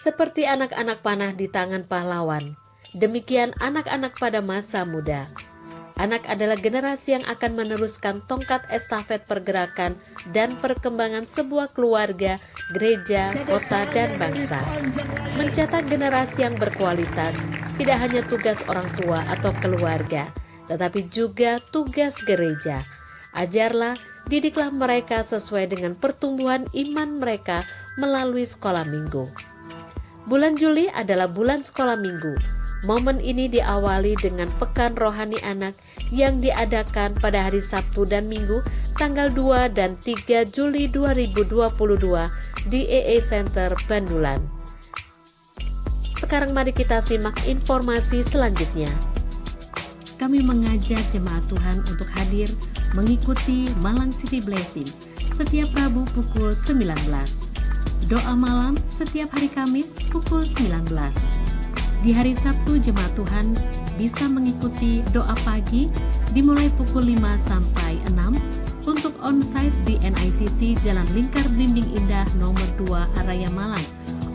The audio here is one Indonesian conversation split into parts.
Seperti anak-anak panah di tangan pahlawan, demikian anak-anak pada masa muda. Anak adalah generasi yang akan meneruskan tongkat estafet pergerakan dan perkembangan sebuah keluarga, gereja, kota, dan bangsa. Mencetak generasi yang berkualitas tidak hanya tugas orang tua atau keluarga, tetapi juga tugas gereja. Ajarlah, didiklah mereka sesuai dengan pertumbuhan iman mereka melalui sekolah minggu. Bulan Juli adalah bulan sekolah minggu. Momen ini diawali dengan Pekan Rohani Anak yang diadakan pada hari Sabtu dan Minggu tanggal 2 dan 3 Juli 2022 di EE Center Bandulan. Sekarang mari kita simak informasi selanjutnya. Kami mengajak jemaat Tuhan untuk hadir mengikuti Malang City Blessing setiap Rabu pukul 19. Doa malam setiap hari Kamis pukul 19. Di hari Sabtu jemaat Tuhan bisa mengikuti doa pagi dimulai pukul 5 sampai 6 untuk onsite di NICC Jalan Lingkar Blimbing Indah nomor 2 Araya Malang.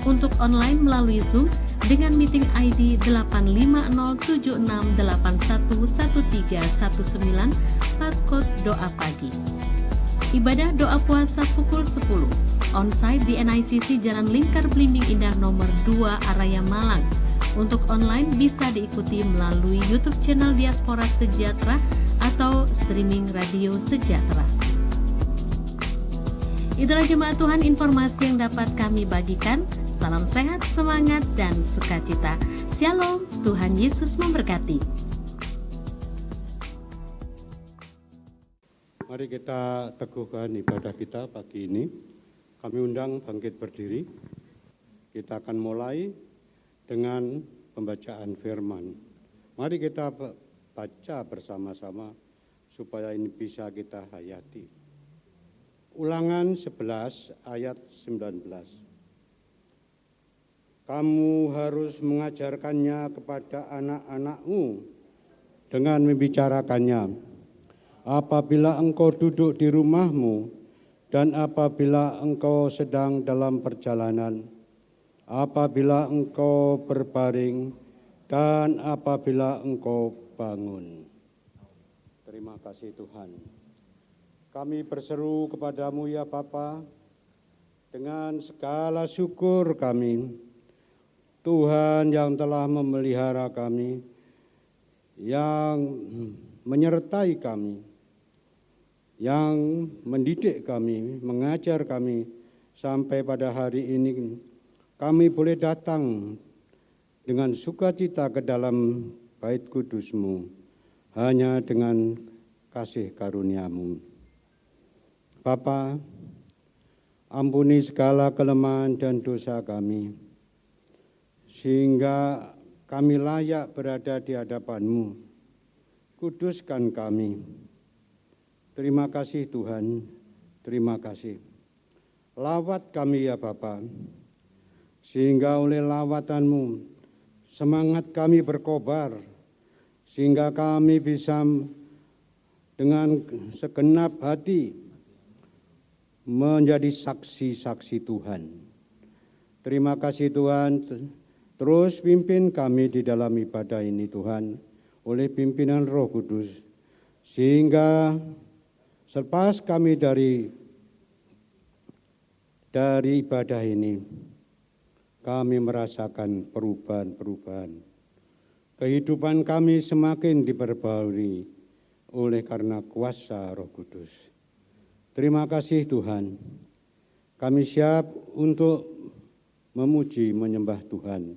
Untuk online melalui Zoom dengan meeting ID 85076811319 passcode doa pagi. Ibadah doa puasa pukul 10, onsite di NICC Jalan Lingkar Blimbing Indah nomor 2 Araya Malang. Untuk online bisa diikuti melalui YouTube channel Diaspora Sejahtera atau streaming Radio Sejahtera. Itulah jemaat Tuhan informasi yang dapat kami bagikan. Salam sehat, semangat, dan sukacita. Shalom, Tuhan Yesus memberkati. Mari kita teguhkan ibadah kita pagi ini. Kami undang bangkit berdiri. Kita akan mulai dengan pembacaan firman. Mari kita baca bersama-sama supaya ini bisa kita hayati. Ulangan 11 ayat 19. Kamu harus mengajarkannya kepada anak-anakmu dengan membicarakannya. Apabila engkau duduk di rumahmu dan apabila engkau sedang dalam perjalanan, apabila engkau berbaring dan apabila engkau bangun. Terima kasih Tuhan. Kami berseru kepadamu ya Bapa, dengan segala syukur kami, Tuhan yang telah memelihara kami, yang menyertai kami, yang mendidik kami, mengajar kami, sampai pada hari ini kami boleh datang dengan sukacita ke dalam bait kudus-Mu, hanya dengan kasih karunia-Mu. Bapa, ampuni segala kelemahan dan dosa kami, sehingga kami layak berada di hadapan-Mu. Kuduskan kami. Terima kasih Tuhan, terima kasih. Lawat kami ya Bapa, sehingga oleh lawatan-Mu semangat kami berkobar, sehingga kami bisa dengan segenap hati menjadi saksi-saksi Tuhan. Terima kasih Tuhan, terus pimpin kami di dalam ibadah ini Tuhan, oleh pimpinan Roh Kudus, sehingga selepas kami dari ibadah ini, kami merasakan perubahan-perubahan. Kehidupan kami semakin diperbarui oleh karena kuasa Roh Kudus. Terima kasih Tuhan, kami siap untuk memuji menyembah Tuhan,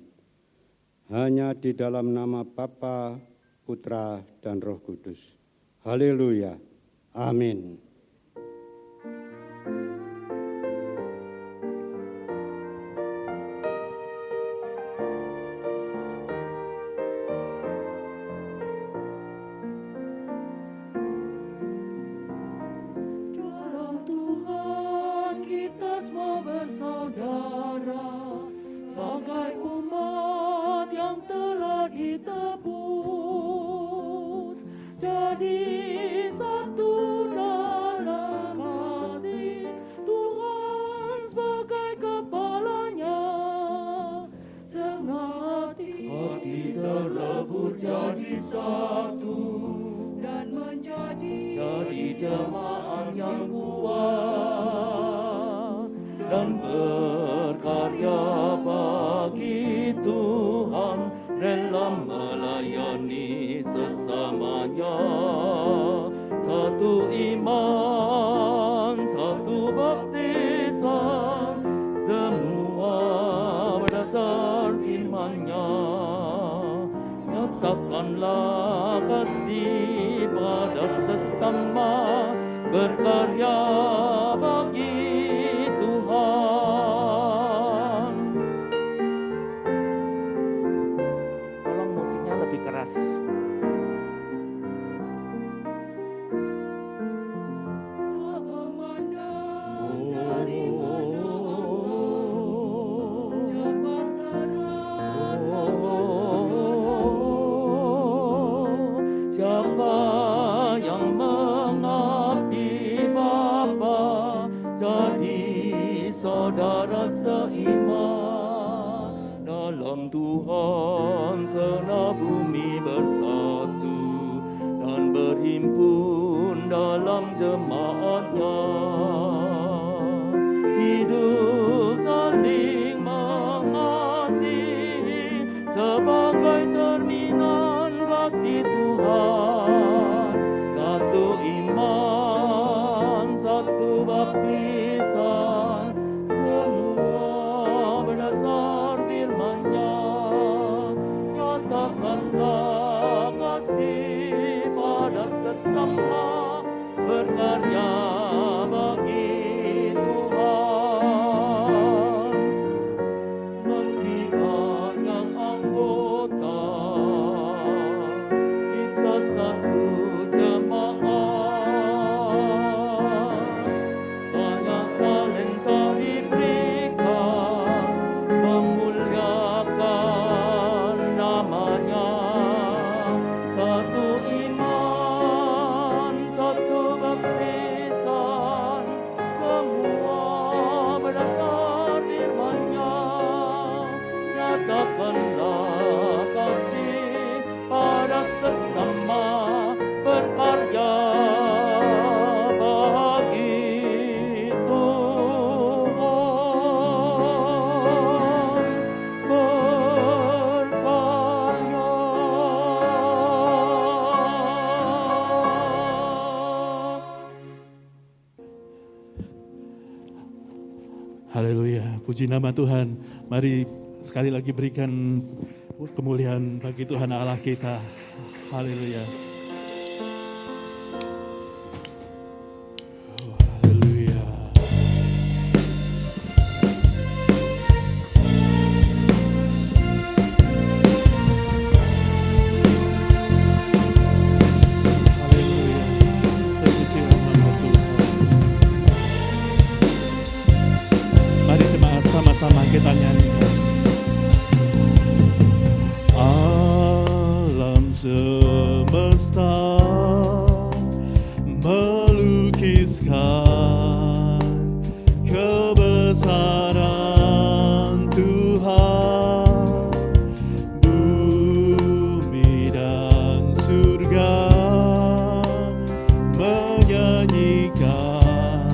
hanya di dalam nama Bapa, Putra, dan Roh Kudus. Haleluya. Amin. Dalam Tuhan kita semua bersaudara, sebagai umat yang telah ditebus, jadi satu dalam kasih Tuhan sebagai kepalanya. satu dan jadi jemaat yang kuat dan berkarya bagi Tuhan, rela melayani sesamanya. Satu iman, satu baptisan, semua berdasar firman-Nya. Nyatakanlah kasih pada sesama, berkarya bagi Tuhan. Tolong musiknya lebih keras. Siapa yang mengabdi Bapa, jadi saudara seiman. Dalam Tuhan sana bumi bersatu dan berhimpun dalam jemaat-Nya. Hidup saling mengasihi sebagai cerminan kasih Tuhan. Satu iman, satu baptisan, semua berdasar firman-Nya. Nyatakanlah kasih pada sesama, berkarya bagi Tuhan. Meski banyak anggota, kita satu jemaat. Banyak talenta diberikan, memuliakan nama-Nya. Satu iman, satu baptisan, semua berdasar firman-Nya. Nyatakanlah kasih pada sesama, berkarya bagi Tuhan, berkarya. Haleluya, puji nama Tuhan. Mari sekali lagi berikan kemuliaan bagi Tuhan Allah kita. Haleluya. Oh, haleluya. Haleluya. Terpuji nama Tuhan. Mari jemaat sama-sama kita nyanyikan. Alam semesta melukiskan kebesaran Tuhan. Bumi dan surga menyanyikan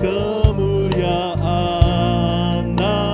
kemuliaan nama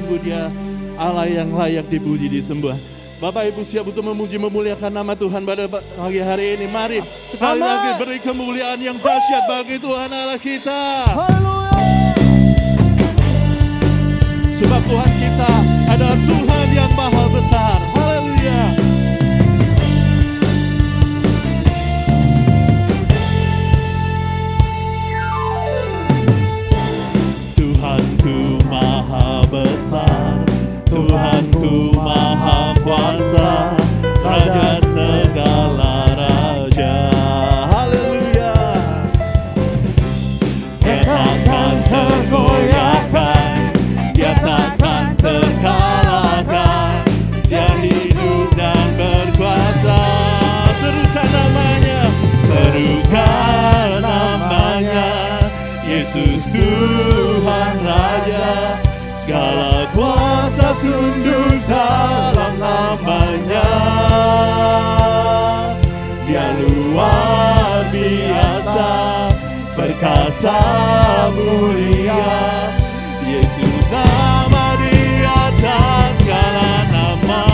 sungguh Dia Allah yang layak dipuji disembah. Bapak Ibu siap untuk memuji memuliakan nama Tuhan pada pagi hari ini. Mari sekali lagi beri kemuliaan yang dahsyat bagi Tuhan Allah kita. Sebab Tuhan kita adalah Tuhan yang maha besar. Haleluya. Tuhanku maha besar, Tuhanku maha kuasa, Raja segala raja. Haleluya. Dia takkan tergoyahkan, Dia takkan terkalahkan, Dia hidup dan berkuasa. Serukan namanya, serukan namanya, Yesus Tuhan Raja. Segala kuasa tunduk dalam namanya. Dia luar biasa, perkasa mulia. Yesus nama di atas segala nama.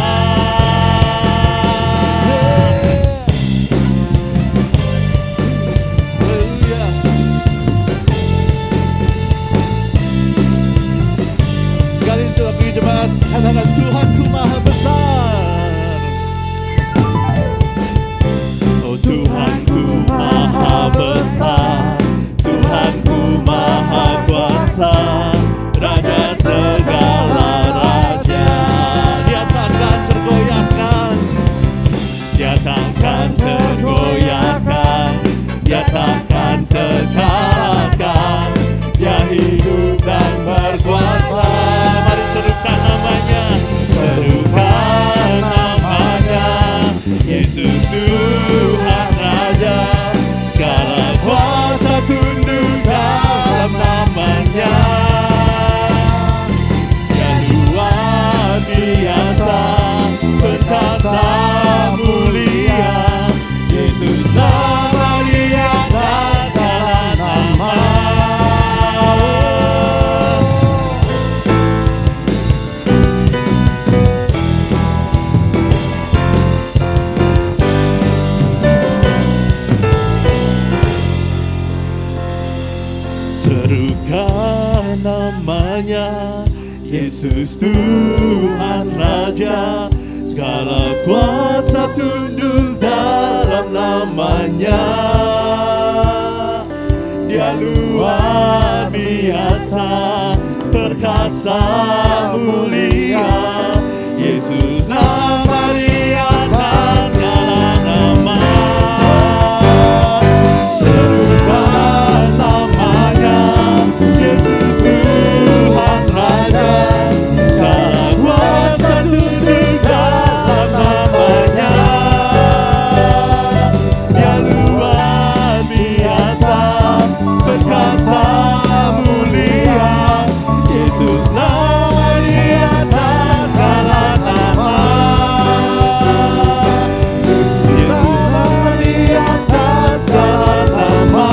Haleluya. Sekali itu bagi jemaat, katakan Tuhanku maha besar. Oh Tuhanku maha besar, Tuhanku maha kuasa, Raja segala raja. Dia takkan tergoyahkan, Dia takkan tergoyahkan, Dia takkan terkalahkan, Dia hidup dan berkuasa. Mari serukan namanya, serukan namanya, Yesus Tuhan Raja. Segala kuasa tunduk dalam namanya. Dia luar biasa, perkasa mulia. Yesus nama di atas segala nama. Serukan namanya, Yesus Tuhan Raja. Segala kuasa tunduk dalam namanya. Dia luar biasa, perkasa mulia. Yesus nama di atas segala nama. Serukan namanya, Yesus Tuhan Raja. Segala kuasa tunduk dalam namanya. Dia luar biasa, perkasa mulia. Yesus nama di atas segala nama. Yesus nama di atas segala nama.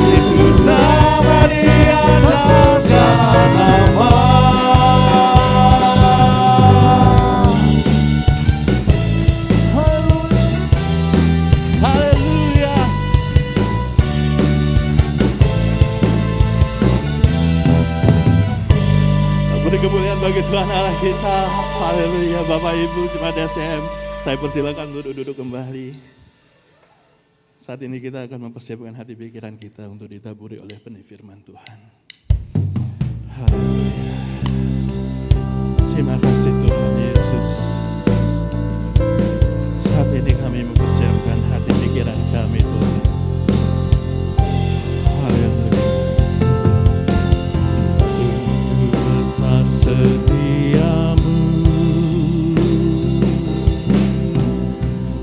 Yesus nama di atas segala nama. Haleluya. Beri kemuliaan bagi Tuhan Allah kita. Haleluya. Bapak Ibu jemaat SM, saya persilakan untuk duduk kembali. Saat ini kita akan mempersiapkan hati pikiran kita untuk ditaburi oleh benih firman Tuhan. Haleluya. Terima kasih Tuhan Yesus. Saat ini kami mempersiapkan hati pikiran kami Tuhan. Haleluya. Sungguh besar setiamu,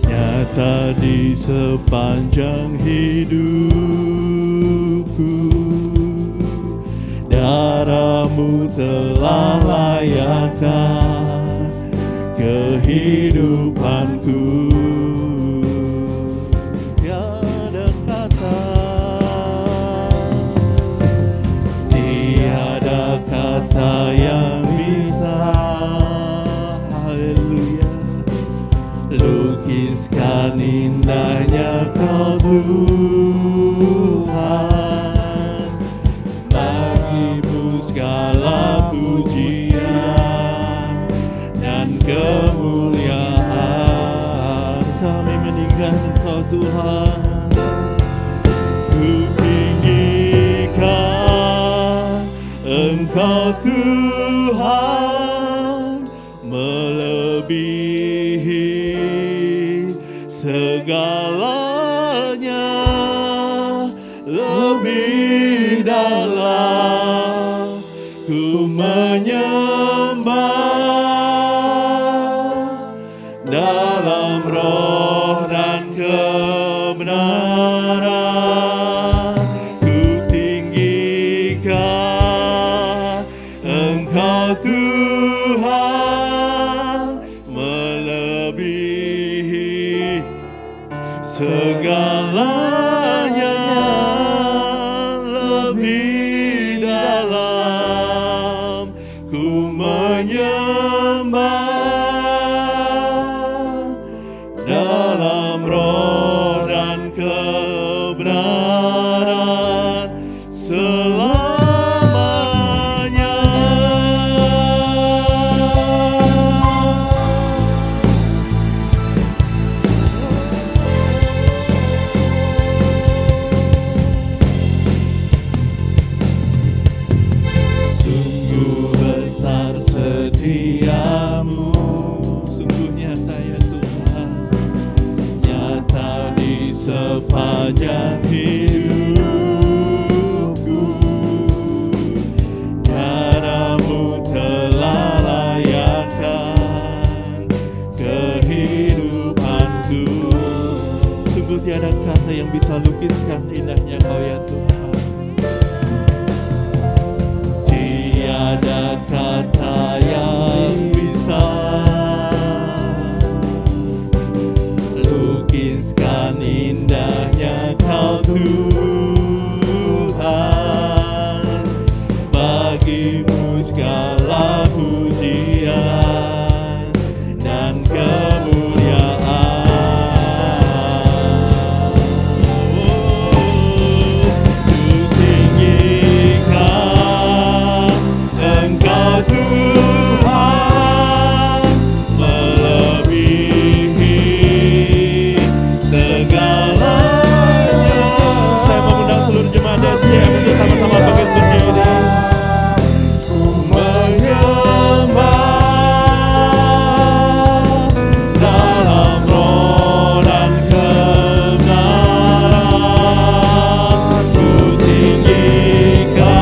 nyata di sepanjang hidupku. Darahmu telah layakkan kehidupanku. Tiada kata Siapa yang bisa, haleluya, lukiskan indahnya Kau Tuhan. Bagimu segala pujian dan kemuliaan. Kami meninggikan Engkau Tuhan. Ku tinggikan Engkau Tuhan, melebihi segalanya, lebih dalam ku menyembah dalam roh dan kebenaran. Ku tinggikan Engkau Tuhan, melebihi segalanya, lebih dalam ku menyembah dalam roh dan kebenaran selamanya. Sungguh besar setiamu, sungguh nyata ya Tuhan, nyata di sepanjang hidupku. Darah-Mu telah layakkan kehidupanku. Sungguh tiada kata yang bisa lukiskan indahnya Kau ya Tuhan. Tiada kata yang bisa lukiskan indahnya Kau Tuhan. Bagimu segala pujian dan kemuliaan. Ku tinggikan Engkau Tuhan, melebihi segalanya. Saya mengundang seluruh jemaat SDM untuk sama-sama bangkit berdiri. Ku menyembah dalam roh dan kebenaran. Ku tinggikan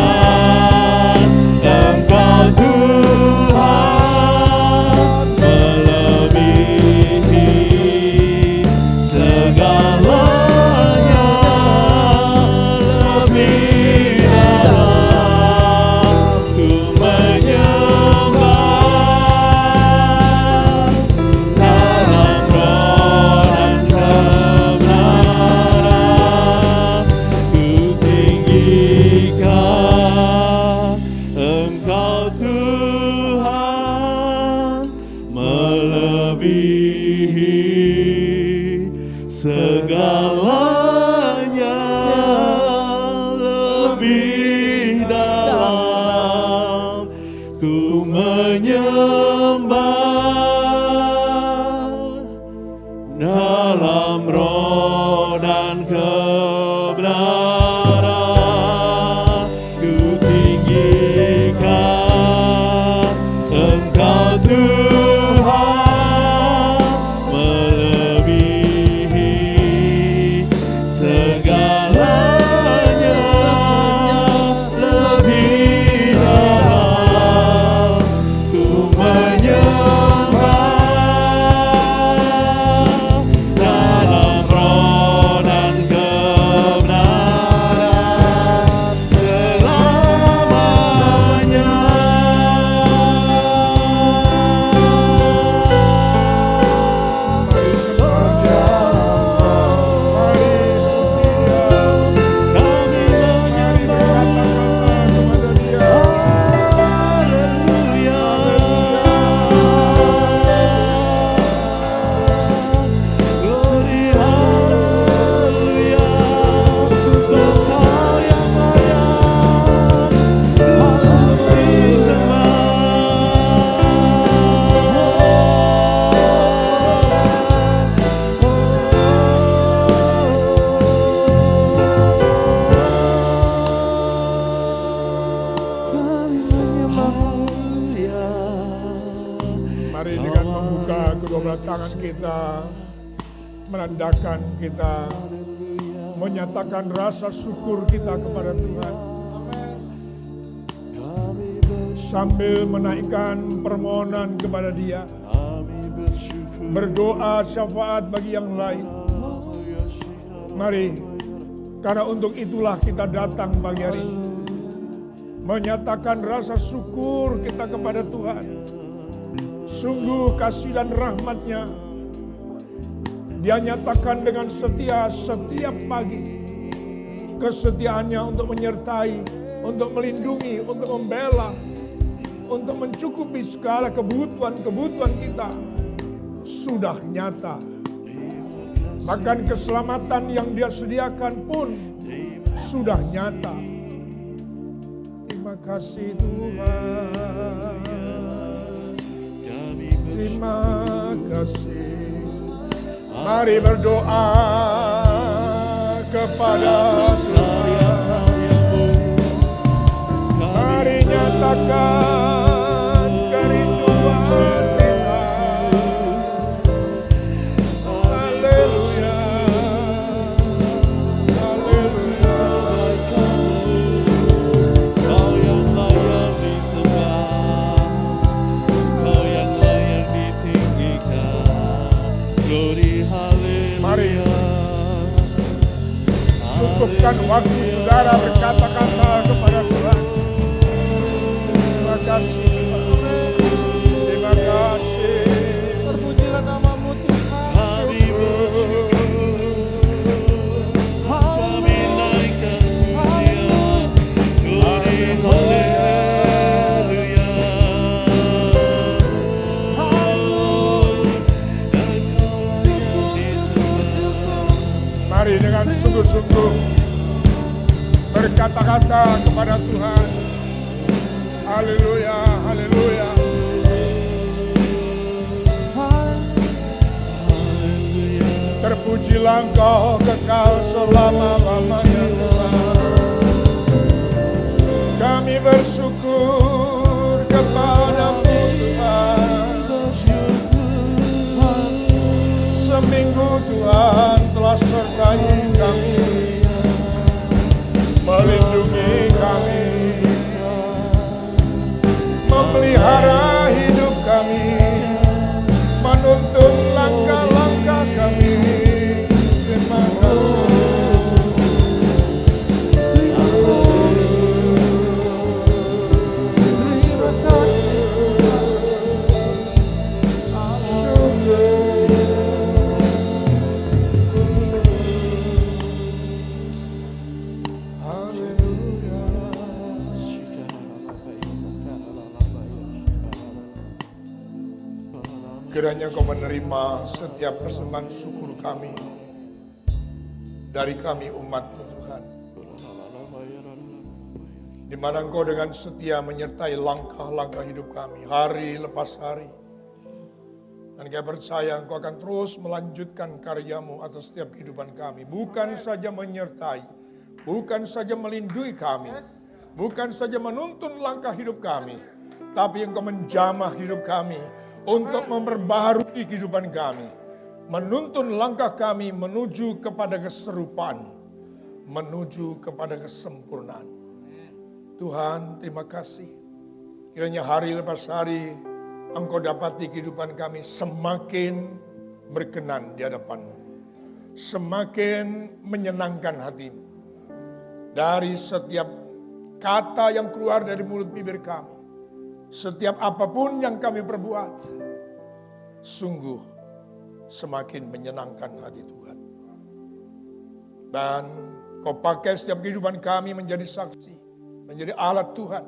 Engkau Tuhan, melebihi segalanya, lebih dalam ku menyembah dalam roh dan kebenaran. Ku tinggikan Engkau Tuhan, melebihi segalanya, lebih dalam ku menyembah dalam roh dan kebenaran. Ku tinggikan Engkau Tuhan, melebihi segalanya, lebih dalam ku menyembah kedua belah tangan kita menandakan kita menyatakan rasa syukur kita kepada Tuhan. Sambil menaikkan permohonan kepada Dia. Berdoa syafaat bagi yang lain. Mari, karena untuk itulah kita datang pagi hari ini. Menyatakan rasa syukur kita kepada Tuhan. Sungguh kasih dan rahmat-Nya Dia nyatakan dengan setia setiap pagi. Kesetiaannya untuk menyertai, untuk melindungi, untuk membela, untuk mencukupi segala kebutuhan-kebutuhan kita sudah nyata. Bahkan keselamatan yang Dia sediakan pun sudah nyata. Terima kasih Tuhan. Terima kasih. Mari berdoa kepada Tuhan. Mari nyatakan kerinduan kita. Haleluya. Haleluya. Kau yang layak disembah, Kau yang layak ditinggikan. Glory, Mari haleluya. cukupkan waktu saudara berkata-kata kepada Tuhan. Terima kasih Tuhan. Terima kasih. Terpujilah nama-Mu Tuhan. Kami bersyukur, kami naikkan pujian. Glory, haleluya. Mari dengan sungguh-sungguh berkata-kata kepada Tuhan. Haleluya, haleluya. Terpujilah Engkau kekal selama-lamanya Tuhan. Kami bersyukur kepada-Mu Tuhan. Seminggu Tuhan telah sertai kami, melindungi kami, memelihara hidup kami, menuntun langkah-langkah kami. Terima kasih. Kiranya Engkau menerima setiap persembahan syukur kami dari kami umat-Mu Tuhan. Di mana Engkau dengan setia menyertai langkah-langkah hidup kami hari lepas hari. Dan kami percaya Engkau akan terus melanjutkan karya-Mu atas setiap kehidupan kami. Bukan saja menyertai, bukan saja melindungi kami, bukan saja menuntun langkah hidup kami, tapi Engkau menjamah hidup kami untuk memperbaharui kehidupan kami, menuntun langkah kami menuju kepada keserupaan, menuju kepada kesempurnaan. Tuhan, terima kasih. Kiranya hari lepas hari Engkau dapati kehidupan kami semakin berkenan di hadapan-Mu, semakin menyenangkan hati-Mu. Dari setiap kata yang keluar dari mulut bibir kami, setiap apapun yang kami perbuat, sungguh semakin menyenangkan hati Tuhan. Dan Kau pakai setiap kehidupan kami menjadi saksi, menjadi alat Tuhan,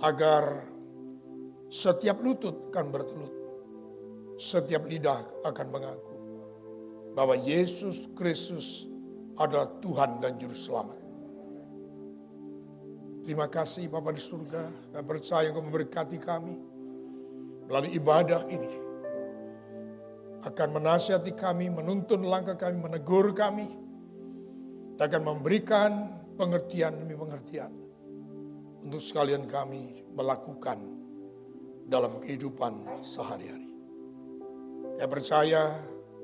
agar setiap lutut akan bertelut, setiap lidah akan mengaku bahwa Yesus Kristus adalah Tuhan dan Juru Selamat. Terima kasih Bapa di surga, dan percaya Engkau memberkati kami melalui ibadah ini. Akan menasihati kami, menuntun langkah kami, menegur kami, dan akan memberikan pengertian demi pengertian untuk sekalian kami melakukan dalam kehidupan sehari-hari. Saya percaya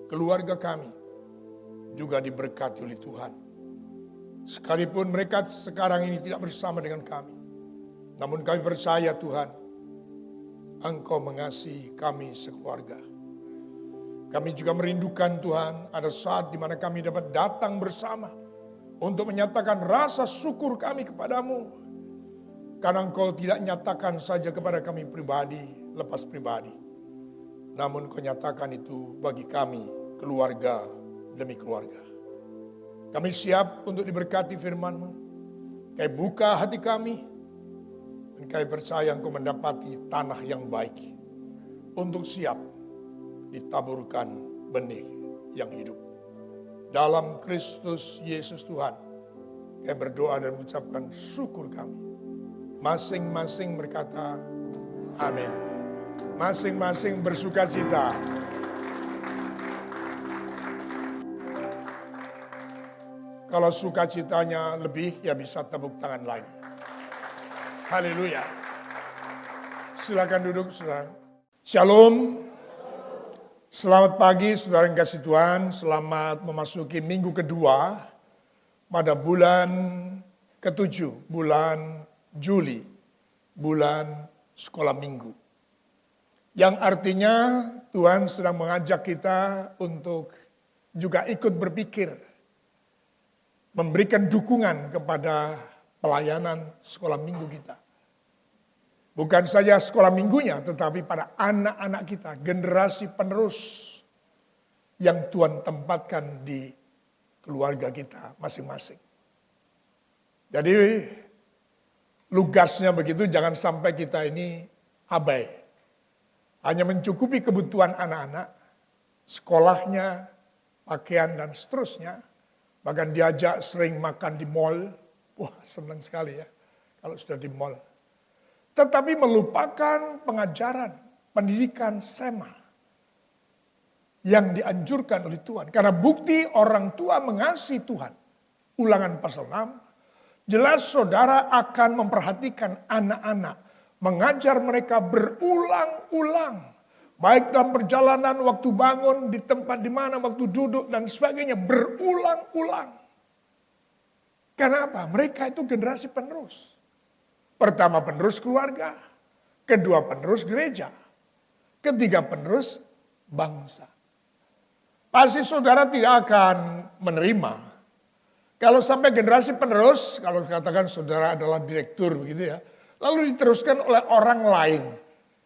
keluarga kami juga diberkati oleh Tuhan. Sekalipun mereka sekarang ini tidak bersama dengan kami. Namun kami percaya Tuhan, Engkau mengasihi kami sekeluarga. Kami juga merindukan Tuhan, ada saat di mana kami dapat datang bersama untuk menyatakan rasa syukur kami kepadamu. Karena Engkau tidak nyatakan saja kepada kami pribadi, lepas pribadi. Namun Kau nyatakan itu bagi kami, keluarga demi keluarga. Kami siap untuk diberkati firman-Mu. Kau buka hati kami, dan kami percaya Engkau mendapati tanah yang baik untuk siap ditaburkan benih yang hidup. Dalam Kristus Yesus Tuhan, kami berdoa dan mengucapkan syukur kami. Masing-masing berkata, amin. Masing-masing bersuka cita. Kalau sukacitanya lebih, ya bisa tepuk tangan lagi. Haleluya. Silakan duduk, saudara. Shalom. Selamat pagi, saudara yang kasih Tuhan. Selamat memasuki minggu kedua pada bulan ke-7, bulan Juli, bulan sekolah minggu. Yang artinya Tuhan sedang mengajak kita untuk juga ikut berpikir, memberikan dukungan kepada pelayanan sekolah minggu kita. Bukan saja sekolah minggunya, tetapi pada anak-anak kita, generasi penerus yang Tuhan tempatkan di keluarga kita masing-masing. Jadi lugasnya begitu, jangan sampai kita ini abai. Hanya mencukupi kebutuhan anak-anak, sekolahnya, pakaian dan seterusnya. Bahkan diajak sering makan di mall. Wah, senang sekali ya kalau sudah di mall. Tetapi melupakan pengajaran, pendidikan sema yang dianjurkan oleh Tuhan. Karena bukti orang tua mengasihi Tuhan. Ulangan pasal 6. Jelas saudara akan memperhatikan anak-anak. Mengajar mereka berulang-ulang. Baik dalam perjalanan, waktu bangun, di tempat di mana, waktu duduk dan sebagainya. Berulang-ulang. Karena apa? Mereka itu generasi penerus. Pertama penerus keluarga, kedua penerus gereja, ketiga penerus bangsa. Pasti saudara tidak akan menerima kalau sampai generasi penerus, kalau katakan saudara adalah direktur begitu ya, lalu diteruskan oleh orang lain.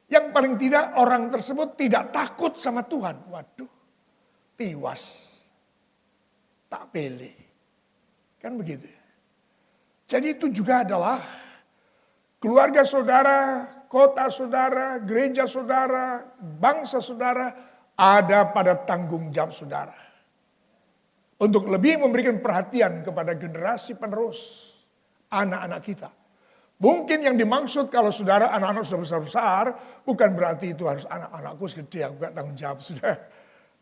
Yang paling tidak orang tersebut tidak takut sama Tuhan. Waduh, tiwas, tak pilih. Kan begitu. Jadi itu juga adalah keluarga saudara, kota saudara, gereja saudara, bangsa saudara, ada pada tanggung jawab saudara. Untuk lebih memberikan perhatian kepada generasi penerus, anak-anak kita. Mungkin yang dimaksud kalau saudara anak-anak sudah besar-besar, bukan berarti itu harus anak-anakku segede, aku gak tanggung jawab sudah.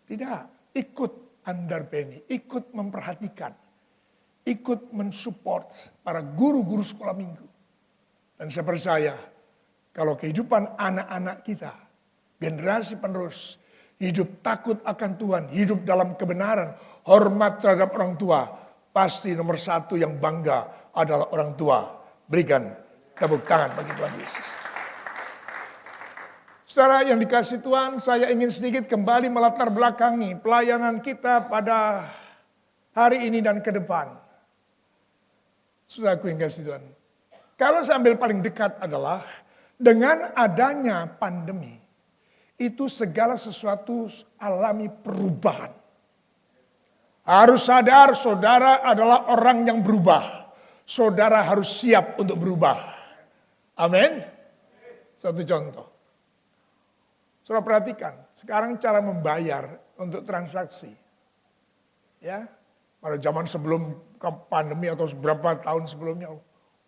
Tidak, ikut underpeni, ikut memperhatikan, ikut mensupport para guru-guru sekolah minggu. Dan saya percaya kalau kehidupan anak-anak kita, generasi penerus, hidup takut akan Tuhan, hidup dalam kebenaran, hormat terhadap orang tua, pasti nomor satu yang bangga adalah orang tua. Berikan tepuk tangan bagi Tuhan Yesus. Saudara yang dikasih Tuhan, saya ingin sedikit kembali melatar belakangi pelayanan kita pada hari ini dan ke depan. Saudaraku yang kasih Tuhan. Kalau saya ambil paling dekat adalah dengan adanya pandemi, itu segala sesuatu alami perubahan. Harus sadar saudara adalah orang yang berubah. Saudara harus siap untuk berubah. Amin. Satu contoh. Saudara perhatikan, sekarang cara membayar untuk transaksi. Ya, pada zaman sebelum pandemi atau beberapa tahun sebelumnya.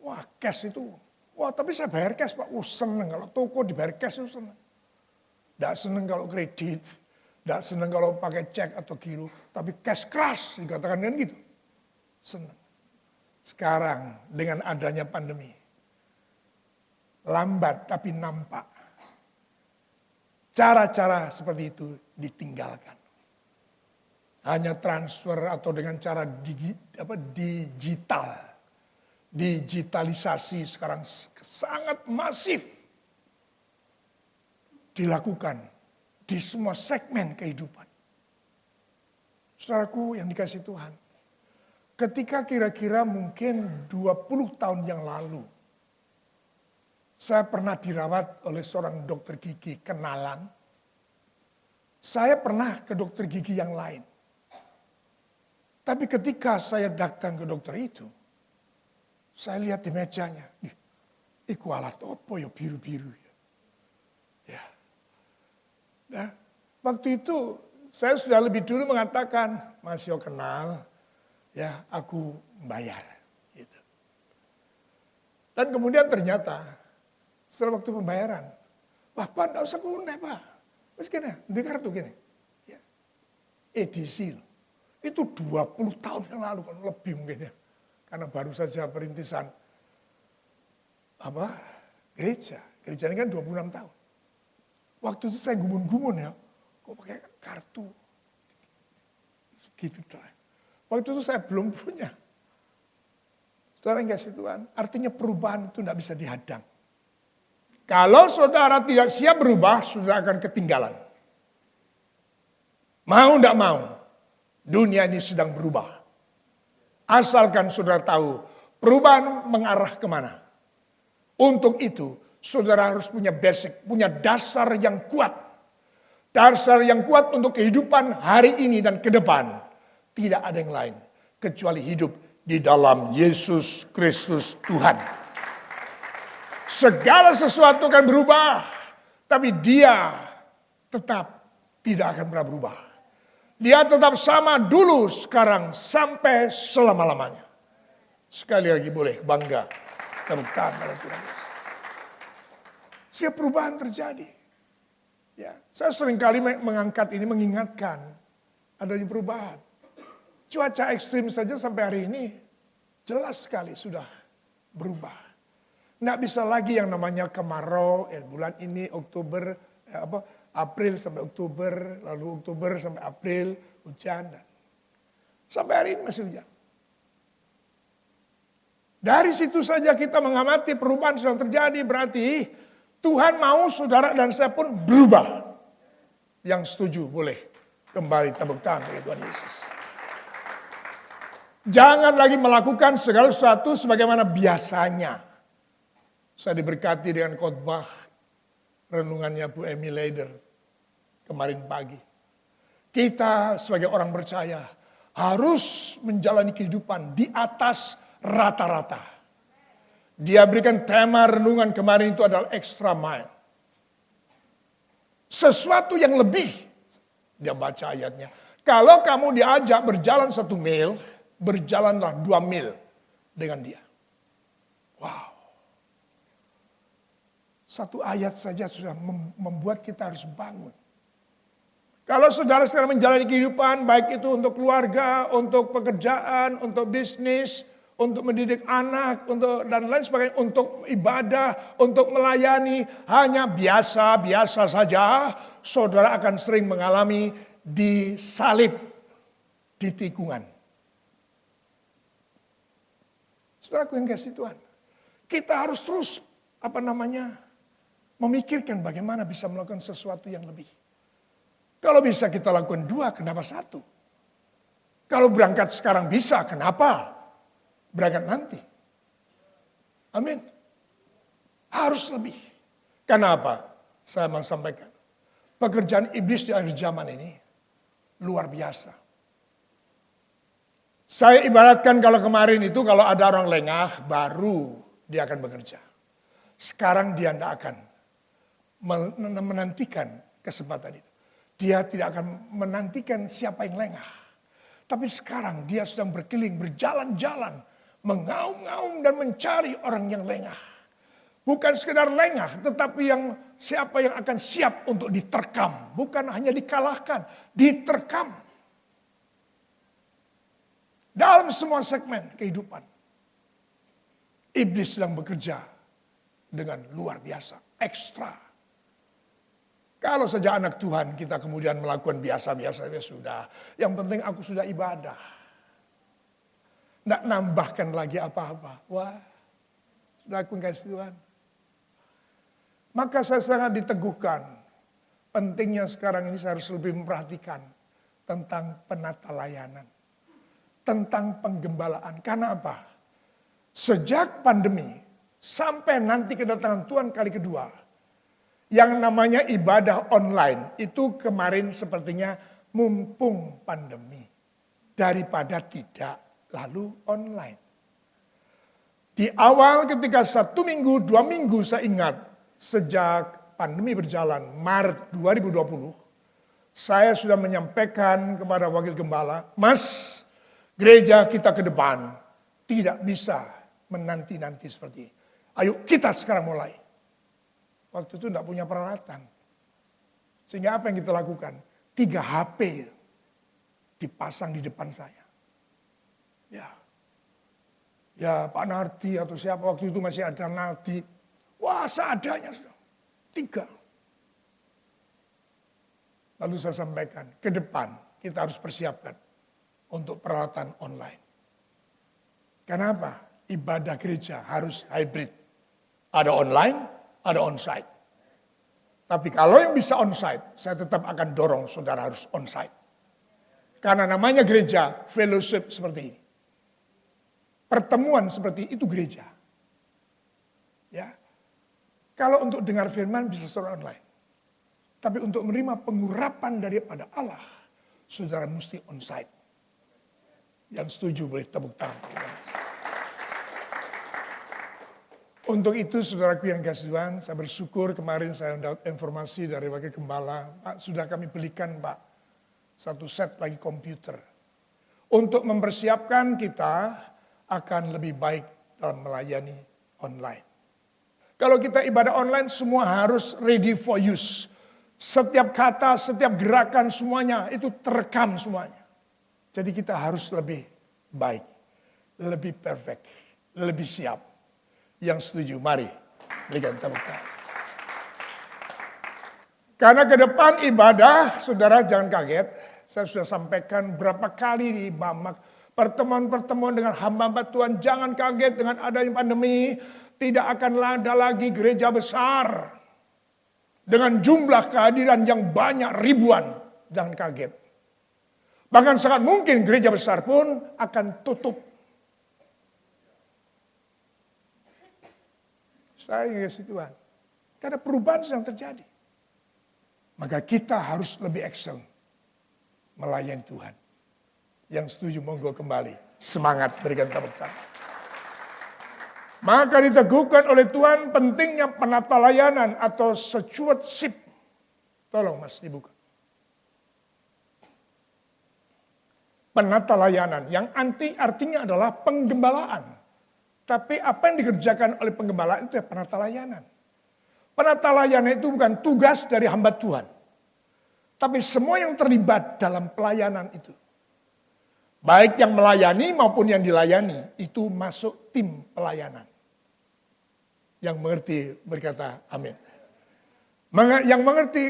Wah, cash itu. Wah, tapi saya bayar cash, Pak. Seneng kalau toko dibayar cash itu seneng. Tidak seneng kalau kredit. Tidak seneng kalau pakai cek atau giro. Tapi cash keras, dikatakan kan gitu. Seneng. Sekarang dengan adanya pandemi. Lambat tapi nampak. Cara-cara seperti itu ditinggalkan. Hanya transfer atau dengan cara digital. Digitalisasi sekarang sangat masif dilakukan di semua segmen kehidupan. Saudaraku yang dikasihi Tuhan, ketika kira-kira mungkin 20 tahun yang lalu, saya pernah dirawat oleh seorang dokter gigi kenalan. Saya pernah ke dokter gigi yang lain. Tapi ketika saya datang ke dokter itu, saya lihat di mejanya, iku alat apa ya biru-biru ya. Ya. Nah, waktu itu saya sudah lebih dulu mengatakan, Mas yo kenal, ya aku bayar. Gitu. Dan kemudian ternyata setelah waktu pembayaran, wah Pak enggak usah kunek Pak. Mas gini, di kartu gini. Ya. Edisi itu 20 tahun yang lalu, kan lebih mungkin ya. Karena baru saja perintisan gereja. Gereja ini kan 26 tahun. Waktu itu saya gumun-gumun ya, kok pakai kartu. Gitu dah. Waktu itu saya belum punya. Saudara yang kasih Tuhan, artinya perubahan itu tidak bisa dihadang. Kalau saudara tidak siap berubah, saudara akan ketinggalan. Mau tidak mau, dunia ini sedang berubah. Asalkan saudara tahu perubahan mengarah kemana. Untuk itu, saudara harus punya basic, punya dasar yang kuat. Dasar yang kuat untuk kehidupan hari ini dan ke depan. Tidak ada yang lain kecuali hidup di dalam Yesus Kristus Tuhan. Segala sesuatu akan berubah, tapi dia tetap tidak akan pernah berubah. Dia tetap sama dulu, sekarang, sampai selama-lamanya. Sekali lagi boleh bangga. Tepuk tangan pada Tuhan Yesus. Setiap perubahan terjadi. Ya, saya seringkali mengangkat ini, mengingatkan adanya perubahan. Cuaca ekstrim saja sampai hari ini jelas sekali sudah berubah. Nggak bisa lagi yang namanya kemarau, bulan ini Oktober, April sampai Oktober, lalu Oktober sampai April, hujan. Sampai hari ini masih hujan. Dari situ saja kita mengamati perubahan sedang terjadi, berarti Tuhan mau saudara dan saya pun berubah. Yang setuju boleh kembali tepuk tangan bagi Tuhan Yesus. Jangan lagi melakukan segala sesuatu sebagaimana biasanya. Saya diberkati dengan khotbah renungannya Bu Emy Leider kemarin pagi. Kita sebagai orang percaya harus menjalani kehidupan di atas rata-rata. Dia berikan tema renungan kemarin itu adalah extra mile. Sesuatu yang lebih. Dia baca ayatnya. Kalau kamu diajak berjalan 1 mil, berjalanlah 2 mil dengan dia. Wow. Satu ayat saja sudah membuat kita harus bangun. Kalau saudara sedang menjalani kehidupan, baik itu untuk keluarga, untuk pekerjaan, untuk bisnis, untuk mendidik anak, dan lain sebagainya, untuk ibadah, untuk melayani, hanya biasa-biasa saja, saudara akan sering mengalami disalib di tikungan. Saudaraku yang kasih Tuhan, kita harus terus memikirkan bagaimana bisa melakukan sesuatu yang lebih. Kalau bisa kita lakukan 2, kenapa 1? Kalau berangkat sekarang bisa, kenapa berangkat nanti? Amin. Harus lebih. Kenapa? Saya mau sampaikan. Pekerjaan iblis di akhir zaman ini luar biasa. Saya ibaratkan kalau kemarin itu kalau ada orang lengah, baru dia akan bekerja. Sekarang dia tidak akan menantikan kesempatan itu. Dia tidak akan menantikan siapa yang lengah. Tapi sekarang dia sedang berkeliling, berjalan-jalan, mengaum-ngaum dan mencari orang yang lengah. Bukan sekedar lengah, tetapi siapa yang akan siap untuk diterkam. Bukan hanya dikalahkan, diterkam. Dalam semua segmen kehidupan. Iblis sedang bekerja dengan luar biasa, ekstra. Kalau saja anak Tuhan kita kemudian melakukan biasa-biasa, ya sudah. Yang penting aku sudah ibadah. Tidak nambahkan lagi apa-apa. Wah, sudah aku kasih Tuhan. Maka saya sangat diteguhkan. Pentingnya sekarang ini saya harus lebih memperhatikan tentang penata layanan. Tentang penggembalaan. Karena apa? Sejak pandemi sampai nanti kedatangan Tuhan kali kedua, yang namanya ibadah online itu kemarin sepertinya mumpung pandemi daripada tidak lalu online. Di awal ketika 1 minggu, 2 minggu saya ingat sejak pandemi berjalan Maret 2020, saya sudah menyampaikan kepada wakil gembala, Mas, gereja kita ke depan tidak bisa menanti-nanti seperti ini. Ayo kita sekarang mulai. Waktu itu tidak punya peralatan. Sehingga apa yang kita lakukan? 3 HP dipasang di depan saya. Ya Pak Nardi atau siapa waktu itu masih ada Nardi. Wah seadanya sudah. 3. Lalu saya sampaikan, ke depan kita harus persiapkan untuk peralatan online. Kenapa? Ibadah gereja harus hybrid. Ada online, ada onsite. Tapi kalau yang bisa onsite, saya tetap akan dorong saudara harus onsite. Karena namanya gereja, fellowship seperti ini. Pertemuan seperti itu gereja. Ya. Kalau untuk dengar firman bisa secara online. Tapi untuk menerima pengurapan daripada Allah, saudara mesti onsite. Yang setuju boleh tepuk tangan. Untuk itu saudaraku yang kasih Tuhan, saya bersyukur kemarin saya dapat informasi dari wakil gembala, Pak sudah kami belikan Pak 1 set lagi komputer. Untuk mempersiapkan kita akan lebih baik dalam melayani online. Kalau kita ibadah online semua harus ready for use. Setiap kata, setiap gerakan semuanya itu terekam semuanya. Jadi kita harus lebih baik, lebih perfect, lebih siap. Yang setuju, mari berikan tepuk tangan. Karena ke depan ibadah, saudara jangan kaget. Saya sudah sampaikan berapa kali di Bamak. Pertemuan-pertemuan dengan hamba-hamba Tuhan, jangan kaget dengan adanya pandemi. Tidak akan ada lagi gereja besar. Dengan jumlah kehadiran yang banyak ribuan, jangan kaget. Bahkan sangat mungkin gereja besar pun akan tutup. Saya kasih Tuhan. Karena perubahan sedang terjadi. Maka kita harus lebih action. Melayani Tuhan. Yang setuju monggo kembali. Semangat berikan tepuk tangan. Maka diteguhkan oleh Tuhan pentingnya penata layanan atau stewardship. Tolong Mas dibuka. Penata layanan yang artinya adalah penggembalaan. Tapi apa yang dikerjakan oleh penggembala itu ya penata layanan. Penata layanan itu bukan tugas dari hamba Tuhan. Tapi semua yang terlibat dalam pelayanan itu. Baik yang melayani maupun yang dilayani itu masuk tim pelayanan. Yang mengerti berkata amin. Yang mengerti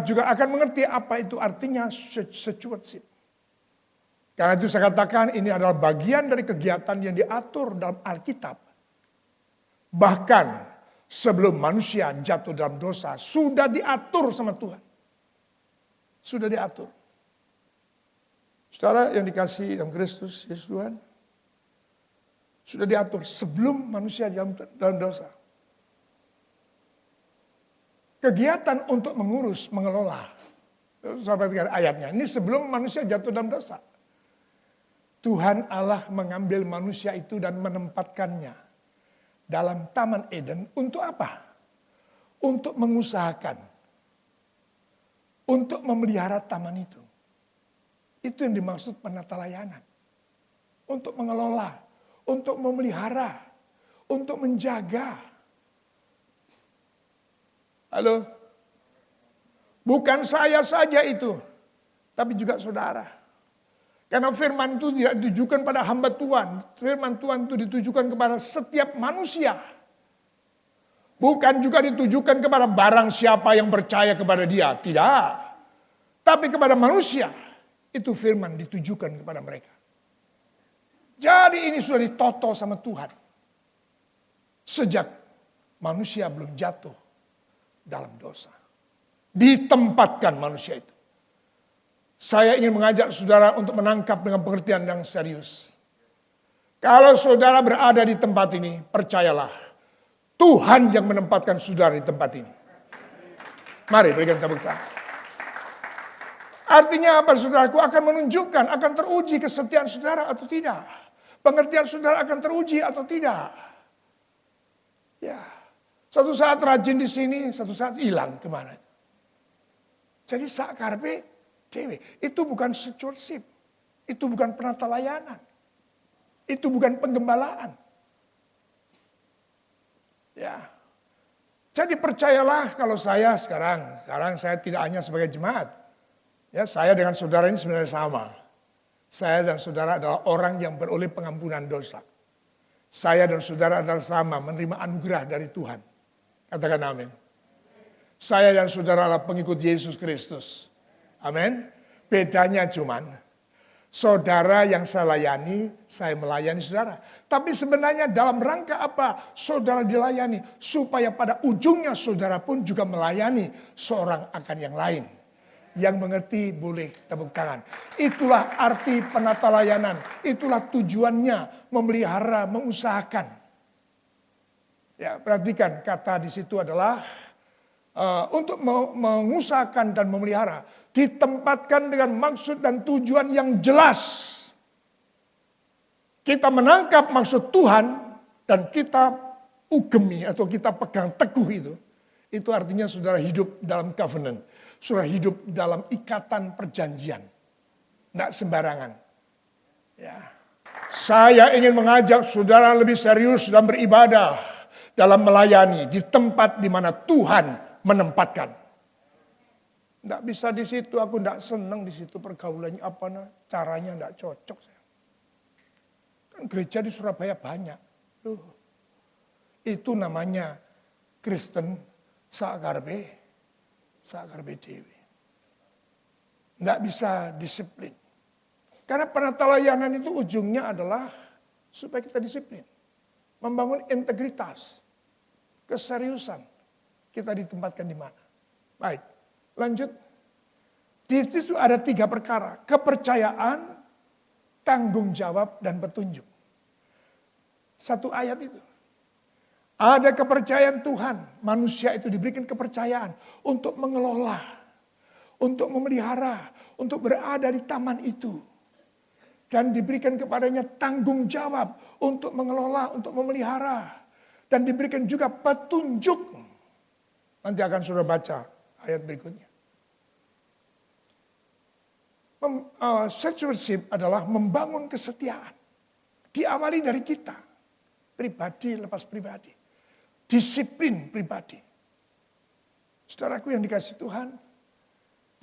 juga akan mengerti apa itu artinya stewardship. Karena itu saya katakan ini adalah bagian dari kegiatan yang diatur dalam Alkitab. Bahkan sebelum manusia jatuh dalam dosa, sudah diatur sama Tuhan. Sudah diatur. Saudara yang dikasih dalam Kristus, Yesus Tuhan. Sudah diatur sebelum manusia dalam dosa. Kegiatan untuk mengurus, mengelola. Sahabat ayatnya, ini sebelum manusia jatuh dalam dosa. Tuhan Allah mengambil manusia itu dan menempatkannya dalam Taman Eden untuk apa? Untuk mengusahakan. Untuk memelihara taman itu. Itu yang dimaksud penata layanan. Untuk mengelola. Untuk memelihara. Untuk menjaga. Halo? Bukan saya saja itu. Tapi juga saudara. Karena firman itu tidak ditujukan pada hamba Tuhan. Firman Tuhan itu ditujukan kepada setiap manusia. Bukan juga ditujukan kepada barang siapa yang percaya kepada dia. Tidak. Tapi kepada manusia. Itu firman ditujukan kepada mereka. Jadi ini sudah ditoto sama Tuhan. Sejak manusia belum jatuh dalam dosa. Ditempatkan manusia itu. Saya ingin mengajak saudara untuk menangkap dengan pengertian yang serius. Kalau saudara berada di tempat ini, percayalah. Tuhan yang menempatkan saudara di tempat ini. Mari berikan tepuk tangan. Artinya apa saudaraku? Akan menunjukkan, akan teruji kesetiaan saudara atau tidak. Pengertian saudara akan teruji atau tidak. Ya, satu saat rajin di sini, satu saat hilang kemana. Jadi sakarpe dewe, itu bukan stewardship. Itu bukan penata layanan. Itu bukan penggembalaan. Ya. Jadi percayalah kalau saya sekarang saya tidak hanya sebagai jemaat. Ya, saya dengan saudara ini sebenarnya sama. Saya dan saudara adalah orang yang beroleh pengampunan dosa. Saya dan saudara adalah sama, menerima anugerah dari Tuhan. Katakan amin. Saya dan saudara adalah pengikut Yesus Kristus. Amin. Bedanya cuman, saudara yang saya layani, saya melayani saudara. Tapi sebenarnya dalam rangka apa saudara dilayani? Supaya pada ujungnya saudara pun juga melayani seorang akan yang lain. Yang mengerti boleh tepuk tangan. Itulah arti penata layanan. Itulah tujuannya memelihara, mengusahakan. Ya, perhatikan kata di situ adalah untuk mengusahakan dan memelihara. Ditempatkan dengan maksud dan tujuan yang jelas. Kita menangkap maksud Tuhan dan kita ugemi atau kita pegang teguh itu. Itu artinya saudara hidup dalam covenant. Saudara hidup dalam ikatan perjanjian. Tidak sembarangan. Ya. Saya ingin mengajak saudara lebih serius dalam beribadah. Dalam melayani di tempat di mana Tuhan menempatkan. Tidak bisa di situ, aku tidak senang di situ pergaulannya apa caranya tidak cocok. Kan gereja di Surabaya banyak. Loh, itu namanya Kristen sakarbe dewe. Tidak bisa disiplin. Karena penata layanan itu ujungnya adalah supaya kita disiplin. Membangun integritas, keseriusan. Kita ditempatkan di mana. Baik, lanjut. Di situ ada 3 perkara. Kepercayaan, tanggung jawab, dan petunjuk. Satu ayat itu. Ada kepercayaan Tuhan. Manusia itu diberikan kepercayaan untuk mengelola, untuk memelihara, untuk berada di taman itu. Dan diberikan kepadanya tanggung jawab untuk mengelola, untuk memelihara. Dan diberikan juga petunjuk. Nanti akan saudara baca ayat berikutnya. Stewardship adalah membangun kesetiaan. Diawali dari kita. Pribadi lepas pribadi. Disiplin pribadi. Saudaraku yang dikasih Tuhan.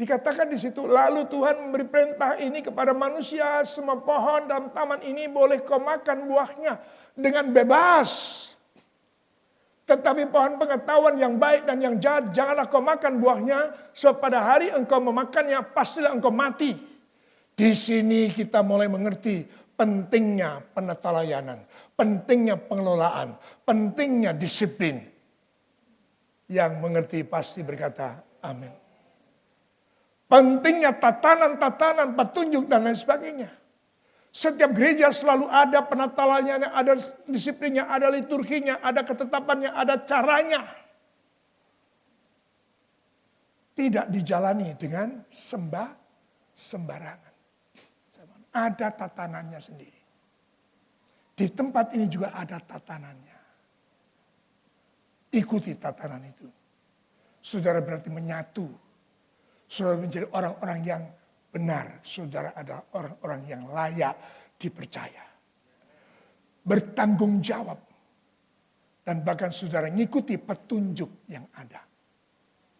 Dikatakan di situ, lalu Tuhan memberi perintah ini kepada manusia. Semua pohon dalam taman ini boleh kau makan buahnya dengan bebas. Tetapi pohon pengetahuan yang baik dan yang jahat, janganlah kau makan buahnya. Sebab pada hari engkau memakannya, pastilah engkau mati. Di sini kita mulai mengerti pentingnya penata layanan. Pentingnya pengelolaan. Pentingnya disiplin. Yang mengerti pasti berkata amin. Pentingnya tatanan-tatanan, petunjuk dan lain sebagainya. Setiap gereja selalu ada penata layanan, ada disiplinnya, ada liturginya, ada ketetapannya, ada caranya. Tidak dijalani dengan sembarangan. Ada tatanannya sendiri. Di tempat ini juga ada tatanannya. Ikuti tatanan itu. Saudara berarti menyatu. Saudara menjadi orang-orang yang benar. Saudara adalah orang-orang yang layak dipercaya. Bertanggung jawab. Dan bahkan saudara ngikuti petunjuk yang ada.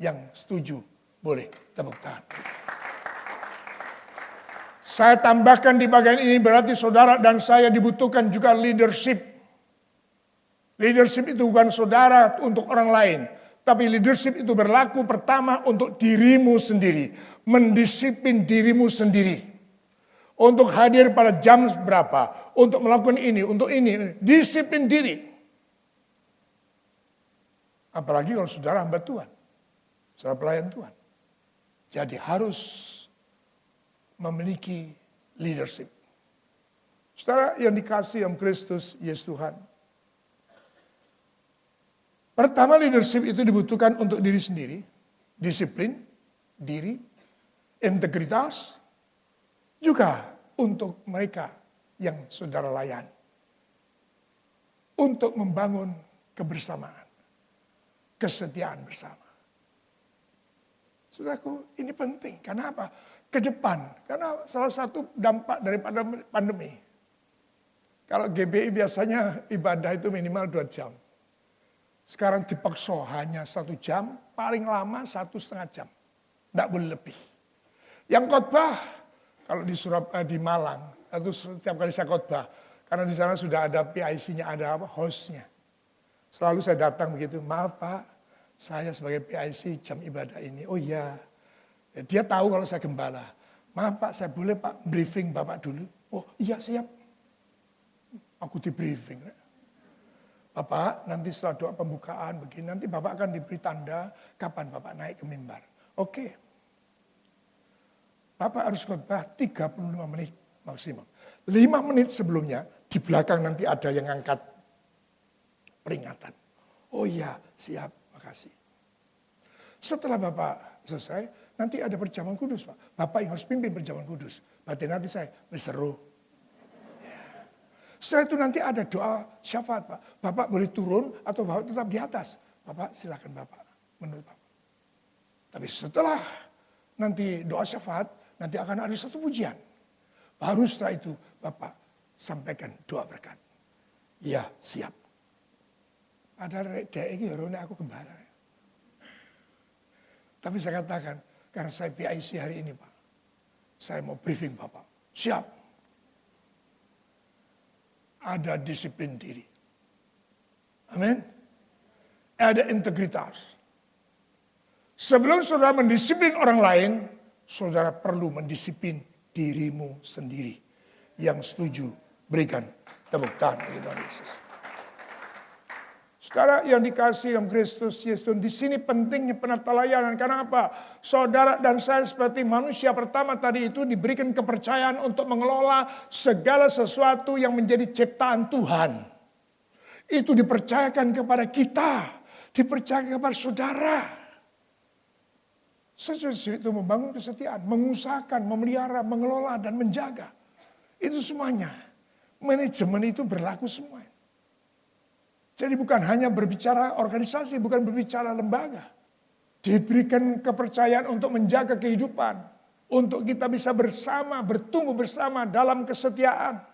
Yang setuju boleh tepuk tangan. Saya tambahkan di bagian ini berarti saudara dan saya dibutuhkan juga leadership. Leadership itu bukan saudara untuk orang lain. Tapi leadership itu berlaku pertama untuk dirimu sendiri. Mendisiplin dirimu sendiri. Untuk hadir pada jam berapa. Untuk melakukan ini, untuk ini. Disiplin diri. Apalagi kalau saudara hamba Tuhan. Saudara pelayan Tuhan. Jadi harus memiliki leadership. Saudara yang dikasihi oleh Kristus, Yesus Tuhan. Pertama, leadership itu dibutuhkan untuk diri sendiri. Disiplin, diri, integritas. Juga untuk mereka yang saudara layani. Untuk membangun kebersamaan. Kesetiaan bersama. Saudaraku, ini penting. Karena apa? Ke depan. Karena salah satu dampak daripada pandemi. Kalau GBI biasanya ibadah itu minimal 2 jam. Sekarang dipaksa hanya 1 jam, paling lama 1,5 jam. Tidak boleh lebih. Yang khotbah, kalau di Malang, itu setiap kali saya khotbah. Karena di sana sudah ada PIC-nya, ada hostnya. Selalu saya datang begitu, maaf Pak, saya sebagai PIC jam ibadah ini. Oh iya, dia tahu kalau saya gembala. Maaf Pak, saya boleh Pak briefing Bapak dulu? Oh iya siap. Aku di briefing. Bapak nanti setelah doa pembukaan begini, nanti Bapak akan diberi tanda kapan Bapak naik ke mimbar. Oke. Bapak harus khotbah 35 menit maksimum. 5 menit sebelumnya, di belakang nanti ada yang angkat peringatan. Oh iya, siap, makasih. Setelah Bapak selesai, nanti ada perjamuan kudus Pak. Bapak yang harus pimpin perjamuan kudus. Berarti nanti saya berseru. Setelah itu nanti ada doa syafaat Pak. Bapak boleh turun atau Bapak tetap di atas. Bapak silakan Bapak, menurut Bapak. Tapi setelah nanti doa syafaat, nanti akan ada satu pujian. Baru setelah itu Bapak sampaikan doa berkat. Ya siap. Ada dek iki aku gembala. Tapi saya katakan, karena saya PIC hari ini Pak. Saya mau briefing Bapak. Siap. Ada disiplin diri. Amin. Ada integritas. Sebelum saudara mendisiplin orang lain, saudara perlu mendisiplin dirimu sendiri. Yang setuju, berikan tepuk tangan bagi Tuhan Yesus. Saudara yang dikasihi oleh Kristus Yesus, di sini pentingnya penatalayanan. Karena apa? Saudara dan saya seperti manusia pertama tadi itu diberikan kepercayaan untuk mengelola segala sesuatu yang menjadi ciptaan Tuhan. Itu dipercayakan kepada kita, dipercayakan kepada saudara. Sesuatu itu membangun kesetiaan, mengusahakan, memelihara, mengelola dan menjaga. Itu semuanya. Manajemen itu berlaku semuanya. Jadi bukan hanya berbicara organisasi, bukan berbicara lembaga. Diberikan kepercayaan untuk menjaga kehidupan. Untuk kita bisa bersama, bertumbuh bersama dalam kesetiaan.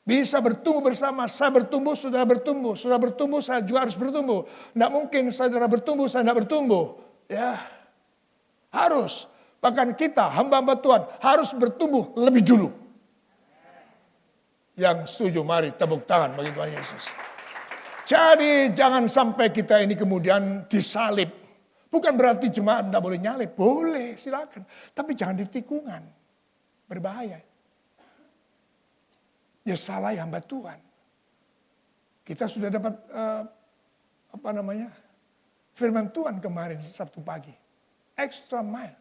Bisa bertumbuh bersama, saya bertumbuh, saudara bertumbuh. Saudara bertumbuh, saya juga harus bertumbuh. Tidak mungkin saudara bertumbuh, saya tidak bertumbuh. Ya, harus. Bahkan kita, hamba-hamba Tuhan, harus bertumbuh lebih dulu. Yang setuju, mari tepuk tangan bagi Tuhan Yesus. Jadi jangan sampai kita ini kemudian disalib. Bukan berarti jemaat tidak boleh nyalib. Boleh, silakan. Tapi jangan di tikungan. Berbahaya. Ya salah hamba Tuhan. Kita sudah dapat firman Tuhan kemarin Sabtu pagi. Extra mile.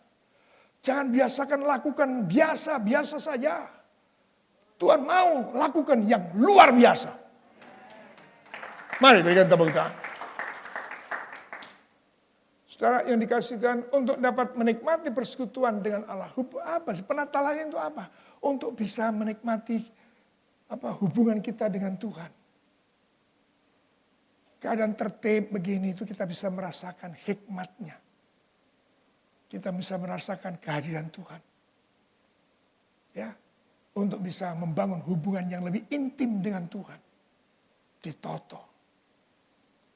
Jangan biasakan lakukan biasa-biasa saja. Tuhan mau lakukan yang luar biasa. Mari berikan tepuk tangan. Saudara yang dikasihkan untuk dapat menikmati persekutuan dengan Allah. Apa sih? Penatalannya itu apa? Untuk bisa menikmati hubungan kita dengan Tuhan. Keadaan tertib begini itu kita bisa merasakan hikmatnya. Kita bisa merasakan kehadiran Tuhan. Ya, untuk bisa membangun hubungan yang lebih intim dengan Tuhan. Ditoto.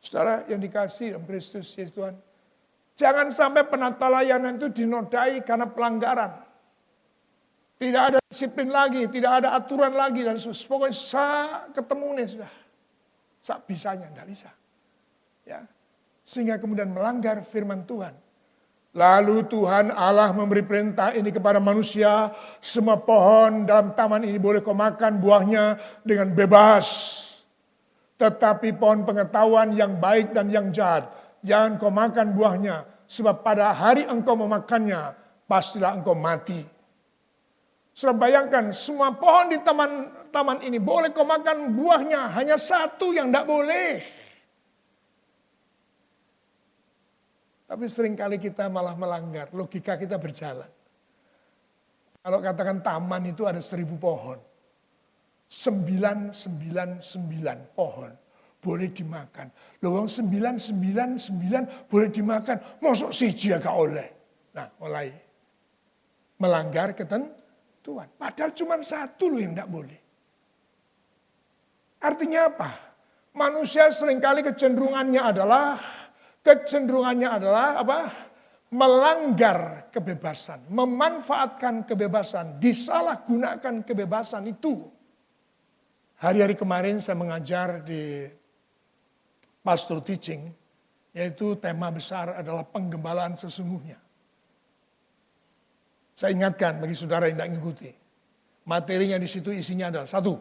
Saudara yang dikasihi oleh Kristus Yesus Tuhan. Jangan sampai penatalayanan itu dinodai karena pelanggaran. Tidak ada disiplin lagi, tidak ada aturan lagi. Dan pokoknya saya ketemu nih sudah. sak bisanya, tidak bisa. Ya. Sehingga kemudian melanggar firman Tuhan. Lalu Tuhan Allah memberi perintah ini kepada manusia, semua pohon dalam taman ini boleh kau makan buahnya dengan bebas. Tetapi pohon pengetahuan yang baik dan yang jahat, jangan kau makan buahnya, sebab pada hari engkau memakannya, pastilah engkau mati. Sudah bayangkan, semua pohon di taman ini boleh kau makan buahnya, hanya satu yang tidak boleh. Tapi seringkali kita malah melanggar, logika kita berjalan. Kalau katakan taman itu ada 1000 pohon. 999 pohon boleh dimakan. Loh 999 boleh dimakan, mosok siji agak oleh. Nah mulai melanggar ketentuan. Padahal cuma satu loh yang tidak boleh. Artinya apa? Manusia seringkali kecenderungannya adalah apa? Melanggar kebebasan, memanfaatkan kebebasan, disalahgunakan kebebasan itu. Hari-hari kemarin saya mengajar di Pastor Teaching, yaitu tema besar adalah penggembalaan sesungguhnya. Saya ingatkan bagi saudara yang tidak mengikuti, materinya di situ isinya adalah satu,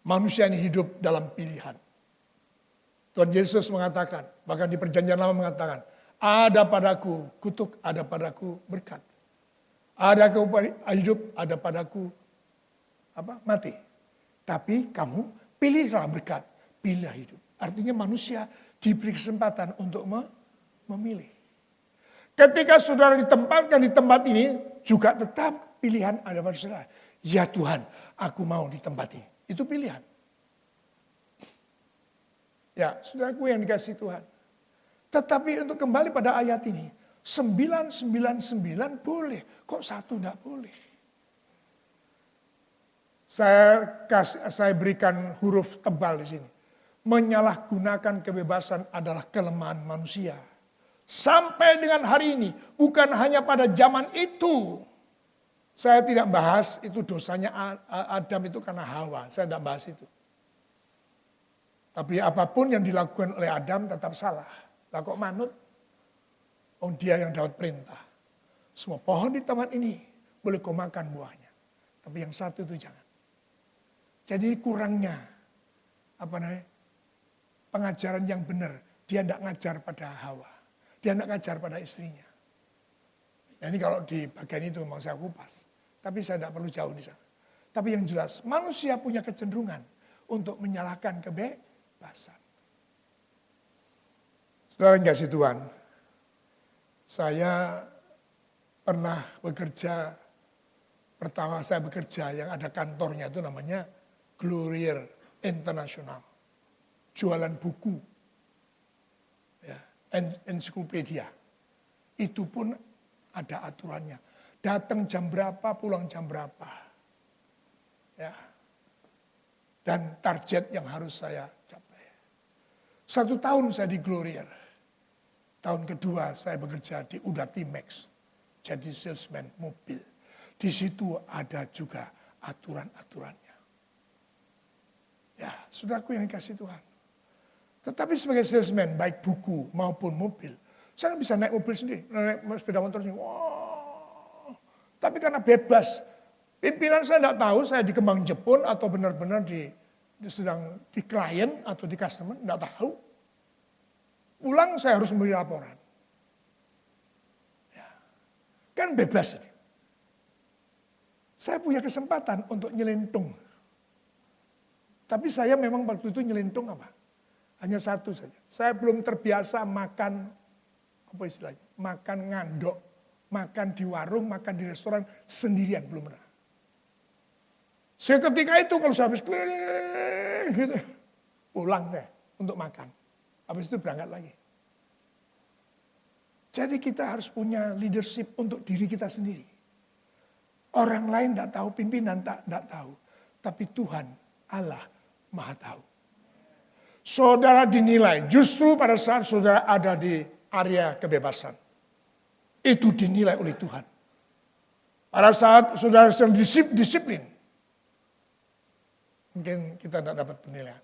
manusia ini hidup dalam pilihan. Tuhan Yesus mengatakan, bahkan di perjanjian lama mengatakan, ada padaku kutuk, ada padaku berkat. Ada hidup, ada padaku mati. Tapi kamu pilihlah berkat, pilih hidup. Artinya manusia diberi kesempatan untuk memilih. Ketika saudara ditempatkan di tempat ini, juga tetap pilihan ada pada saudara. Ya Tuhan, aku mau di tempat ini. Itu pilihan. Ya, saudaraku yang dikasih Tuhan. Tetapi untuk kembali pada ayat ini, 999 boleh, kok satu tidak boleh. Saya berikan huruf tebal di sini. Menyalahgunakan kebebasan adalah kelemahan manusia. Sampai dengan hari ini, bukan hanya pada zaman itu. Saya tidak bahas itu dosanya Adam itu karena Hawa, saya tidak bahas itu. Tapi apapun yang dilakukan oleh Adam tetap salah. Lah kok manut? Oh dia yang dapat perintah. Semua pohon di taman ini boleh kau makan buahnya. Tapi yang satu itu jangan. Jadi kurangnya pengajaran yang benar. Dia tidak ngajar pada Hawa. Dia tidak ngajar pada istrinya. Nah, ini kalau di bagian itu mau saya kupas. Tapi saya tidak perlu jauh di sana. Tapi yang jelas manusia punya kecenderungan untuk menyalahkan kebebasan. Saudara yang kasih Tuhan, saya pernah bekerja, pertama saya bekerja yang ada kantornya itu namanya Gloria International. Jualan buku, ya, ensiklopedia. Itu pun ada aturannya. Datang jam berapa, pulang jam berapa. Ya. Dan target yang harus saya capai. 1 tahun saya di Gloria. Tahun kedua saya bekerja di Udati Max. Jadi salesman mobil. Di situ ada juga aturan-aturannya. Ya, saudaraku yang dikasih Tuhan. Tetapi sebagai salesman, baik buku maupun mobil, saya bisa naik mobil sendiri, naik sepeda motor sendiri. Wow. Tapi karena bebas, pimpinan saya tidak tahu saya di Kembang Jepun atau benar-benar sedang di klien atau di customer, tidak tahu. Pulang saya harus memberi laporan. Ya. Kan bebas ini. Saya punya kesempatan untuk nyelentung. Tapi saya memang waktu itu nyelentung apa? Hanya satu saja. Saya belum terbiasa makan, apa istilahnya? Makan ngandok, makan di warung, makan di restoran sendirian, belum pernah. Seketika itu kalau saya habis keliling gitu, pulang deh untuk makan. Habis itu berangkat lagi. Jadi kita harus punya leadership untuk diri kita sendiri. Orang lain tidak tahu, pimpinan tidak tahu. Tapi Tuhan, Allah, Maha tahu. Saudara dinilai, justru pada saat saudara ada di area kebebasan. Itu dinilai oleh Tuhan. Pada saat saudara sedang disiplin, mungkin kita tidak dapat penilaian.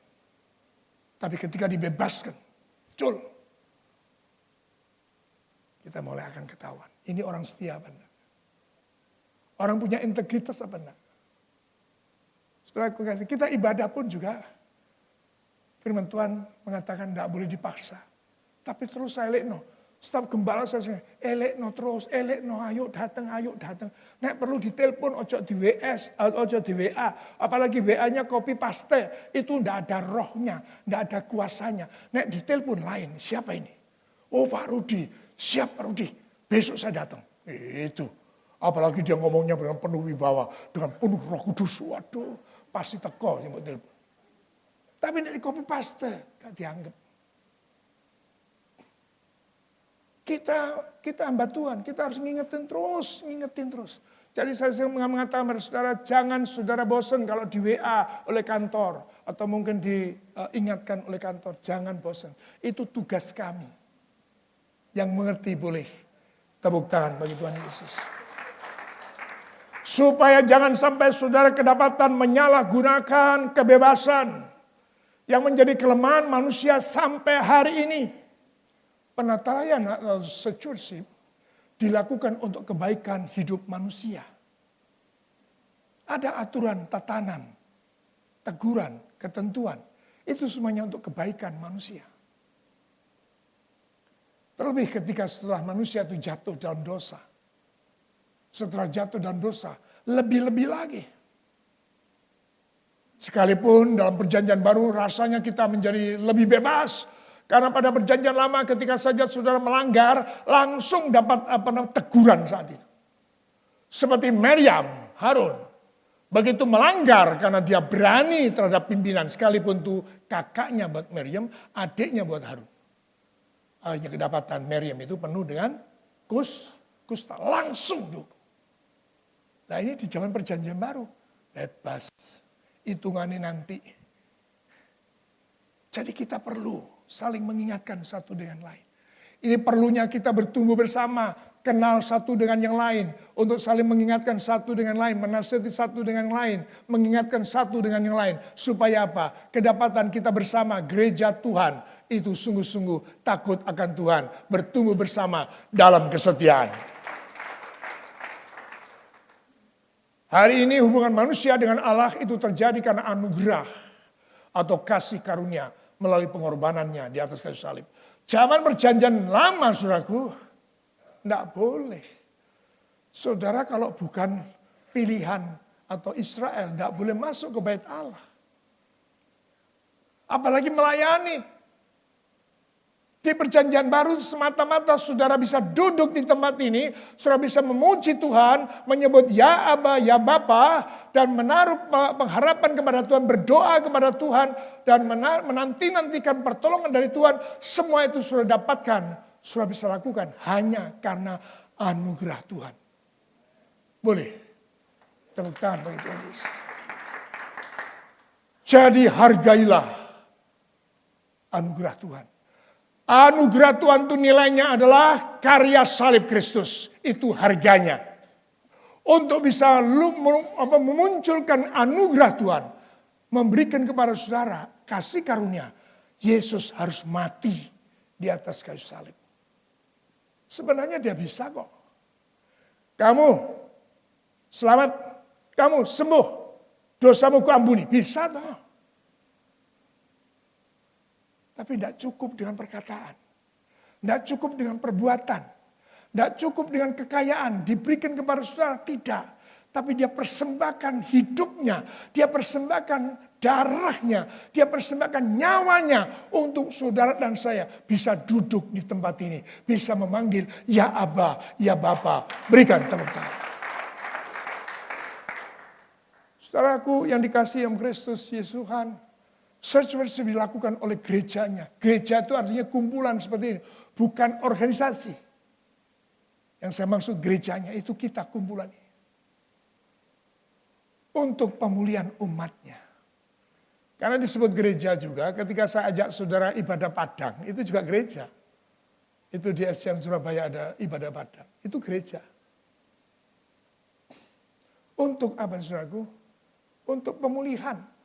Tapi ketika dibebaskan, cul, kita mulai akan ketahuan. Ini orang setia apa enggak? Orang punya integritas apa enggak? Setelah kita ibadah pun juga, firman Tuhan mengatakan tidak boleh dipaksa. Tapi terus saya elekno. Setiap gembala saya elekno terus, elekno, ayo datang. Nek perlu ditelepon, ojo di WS, ojo di WA. Apalagi WA-nya copy paste, itu tidak ada rohnya, tidak ada kuasanya. Nek ditelepon lain, siapa ini? Oh Pak Rudi, siap Pak Rudi, besok saya datang. Itu. Apalagi dia ngomongnya dengan penuh wibawa, dengan penuh Roh Kudus. Waduh, pasti teko yang mau telepon. Tapi nek di copy paste, gak dianggap. Kita hamba Tuhan, kita harus ngingetin terus. Jadi saya sering mengatakan kepada saudara, jangan saudara bosan kalau di WA oleh kantor. Atau mungkin diingatkan oleh kantor, jangan bosan. Itu tugas kami. Yang mengerti boleh tepuk tangan bagi Tuhan Yesus. Supaya jangan sampai saudara kedapatan menyalahgunakan kebebasan. Yang menjadi kelemahan manusia sampai hari ini. Penataian atau stewardship dilakukan untuk kebaikan hidup manusia. Ada aturan, tatanan, teguran, ketentuan. Itu semuanya untuk kebaikan manusia. Terlebih ketika setelah manusia itu jatuh dalam dosa. Setelah jatuh dalam dosa, lebih-lebih lagi. Sekalipun dalam perjanjian baru rasanya kita menjadi lebih bebas. Karena pada perjanjian lama ketika saja saudara melanggar, langsung dapat teguran saat itu. Seperti Maryam, Harun. Begitu melanggar karena dia berani terhadap pimpinan. Sekalipun itu kakaknya buat Maryam, adiknya buat Harun. Akhirnya kedapatan Maryam itu penuh dengan kusta. Langsung dihukum. Nah ini di zaman perjanjian baru. Bebas. Hitungannya nanti. Jadi kita perlu saling mengingatkan satu dengan lain. Ini perlunya kita bertumbuh bersama, kenal satu dengan yang lain, untuk saling mengingatkan satu dengan lain, menasihati satu dengan yang lain, mengingatkan satu dengan yang lain. Supaya apa? Kedapatan kita bersama, gereja Tuhan, itu sungguh-sungguh takut akan Tuhan, bertumbuh bersama dalam kesetiaan. Hari ini hubungan manusia dengan Allah itu terjadi karena anugerah atau kasih karunia melalui pengorbanannya di atas kayu salib. Zaman perjanjian lama, saudaraku, tidak boleh. Saudara kalau bukan pilihan atau Israel, tidak boleh masuk ke bait Allah. Apalagi melayani. Di perjanjian baru semata-mata saudara bisa duduk di tempat ini, saudara bisa memuji Tuhan, menyebut ya Aba, ya Bapa, dan menaruh pengharapan kepada Tuhan, berdoa kepada Tuhan, dan menanti-nantikan pertolongan dari Tuhan. Semua itu saudara dapatkan, saudara bisa lakukan hanya karena anugerah Tuhan. Boleh? Tepuk tangan bagi Tuhan Yesus. Jadi hargailah anugerah Tuhan. Anugerah Tuhan itu nilainya adalah karya salib Kristus. Itu harganya. Untuk bisa memunculkan anugerah Tuhan. Memberikan kepada saudara kasih karunia. Yesus harus mati di atas kayu salib. Sebenarnya dia bisa kok. Kamu selamat, kamu sembuh. Dosamu kuampuni. Bisa toh. Tapi tidak cukup dengan perkataan. Tidak cukup dengan perbuatan. Tidak cukup dengan kekayaan. Diberikan kepada saudara. Tidak. Tapi dia persembahkan hidupnya. Dia persembahkan darahnya. Dia persembahkan nyawanya. Untuk saudara dan saya bisa duduk di tempat ini. Bisa memanggil ya Aba, ya Bapa. Berikan tepuk tangan. Saudaraku yang dikasihi yang Kristus Yesus Tuhan. Stewardship dilakukan oleh gerejanya. Gereja itu artinya kumpulan seperti ini. Bukan organisasi. Yang saya maksud gerejanya itu kita kumpulan ini. Untuk pemulihan umatnya. Karena disebut gereja juga ketika saya ajak saudara ibadah Padang. Itu juga gereja. Itu di SCM Surabaya ada ibadah Padang. Itu gereja. Untuk apa saudaraku? Untuk pemulihan.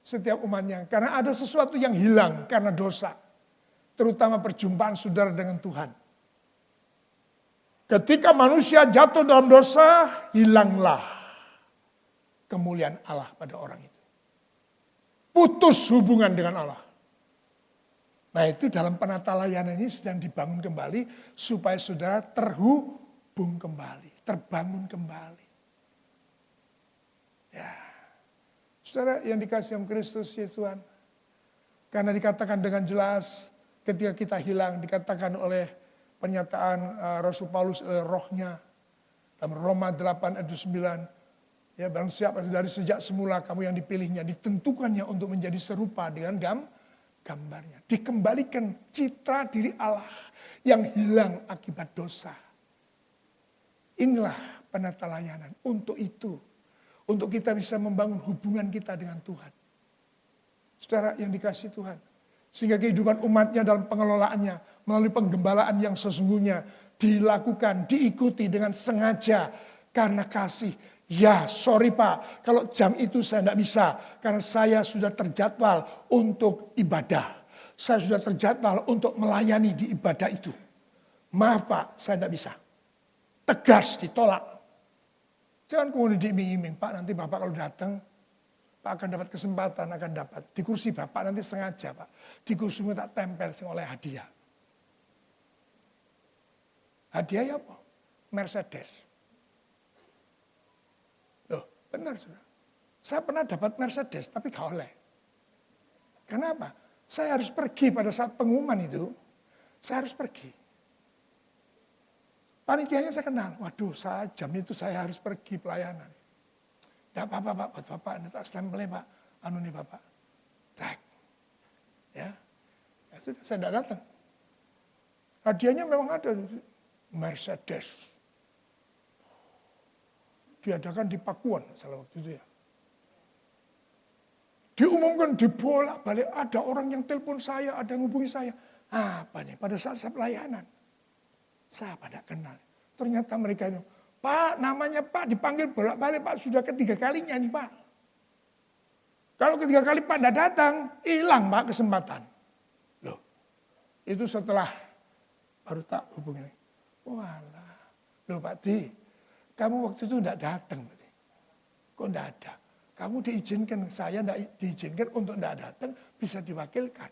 setiap umatnya. Karena ada sesuatu yang hilang karena dosa. Terutama perjumpaan saudara dengan Tuhan. Ketika manusia jatuh dalam dosa, hilanglah kemuliaan Allah pada orang itu. Putus hubungan dengan Allah. Nah itu dalam penata layanan ini sedang dibangun kembali supaya saudara terhubung kembali, terbangun kembali. Ya, saudara yang dikasihi Kristus ya Tuhan. Karena dikatakan dengan jelas ketika kita hilang, dikatakan oleh pernyataan Rasul Paulus rohnya dalam Roma 8 ayat 9. Ya, barang siapa dari sejak semula kamu yang dipilihnya, ditentukannya untuk menjadi serupa dengan gambarnya. Dikembalikan citra diri Allah yang hilang akibat dosa. Inilah penata layanan. Untuk itu, untuk kita bisa membangun hubungan kita dengan Tuhan. Saudara yang dikasihi Tuhan. Sehingga kehidupan umatnya dalam pengelolaannya, melalui penggembalaan yang sesungguhnya dilakukan, diikuti dengan sengaja karena kasih. Ya, sorry Pak, kalau jam itu saya tidak bisa. Karena saya sudah terjadwal untuk ibadah. Saya sudah terjadwal untuk melayani di ibadah itu. Maaf Pak, saya tidak bisa. Tegas ditolak. Jangan kemudian diiming-iming, Pak nanti Bapak kalau datang, Pak akan dapat kesempatan, akan dapat. Di kursi Bapak nanti sengaja Pak. Di kursimu tak tempel oleh hadiah. Hadiahnya apa? Mercedes. Benar sudah. Saya pernah dapat Mercedes tapi gak oleh. Kenapa? Saya harus pergi pada saat pengumuman itu. Saya harus pergi. Panitianya saya kenal. Waduh, jam itu saya harus pergi pelayanan. Tidak apa-apa Pak, buat Bapak. Ini tak stempelnya Pak. Anu nih Bapak. Cek. Ya sudah, saya tidak datang. Hadiahnya memang ada. Mercedes. Diadakan di Pakuan salah waktu itu ya. Diumumkan dibolak-balik, ada orang yang telepon saya, ada yang hubungi saya. Apa nih pada saat saya pelayanan? Saya tidak kenal. Ternyata mereka itu, Pak namanya Pak dipanggil bolak-balik Pak, sudah ketiga kalinya nih Pak. Kalau ketiga kali Pak tidak datang, hilang Pak kesempatan. Loh, itu setelah baru tak hubungi. Walah, loh Pak Di. Kamu waktu itu tidak datang. Kok tidak ada? Kamu diizinkan, saya tidak diizinkan untuk tidak datang, bisa diwakilkan.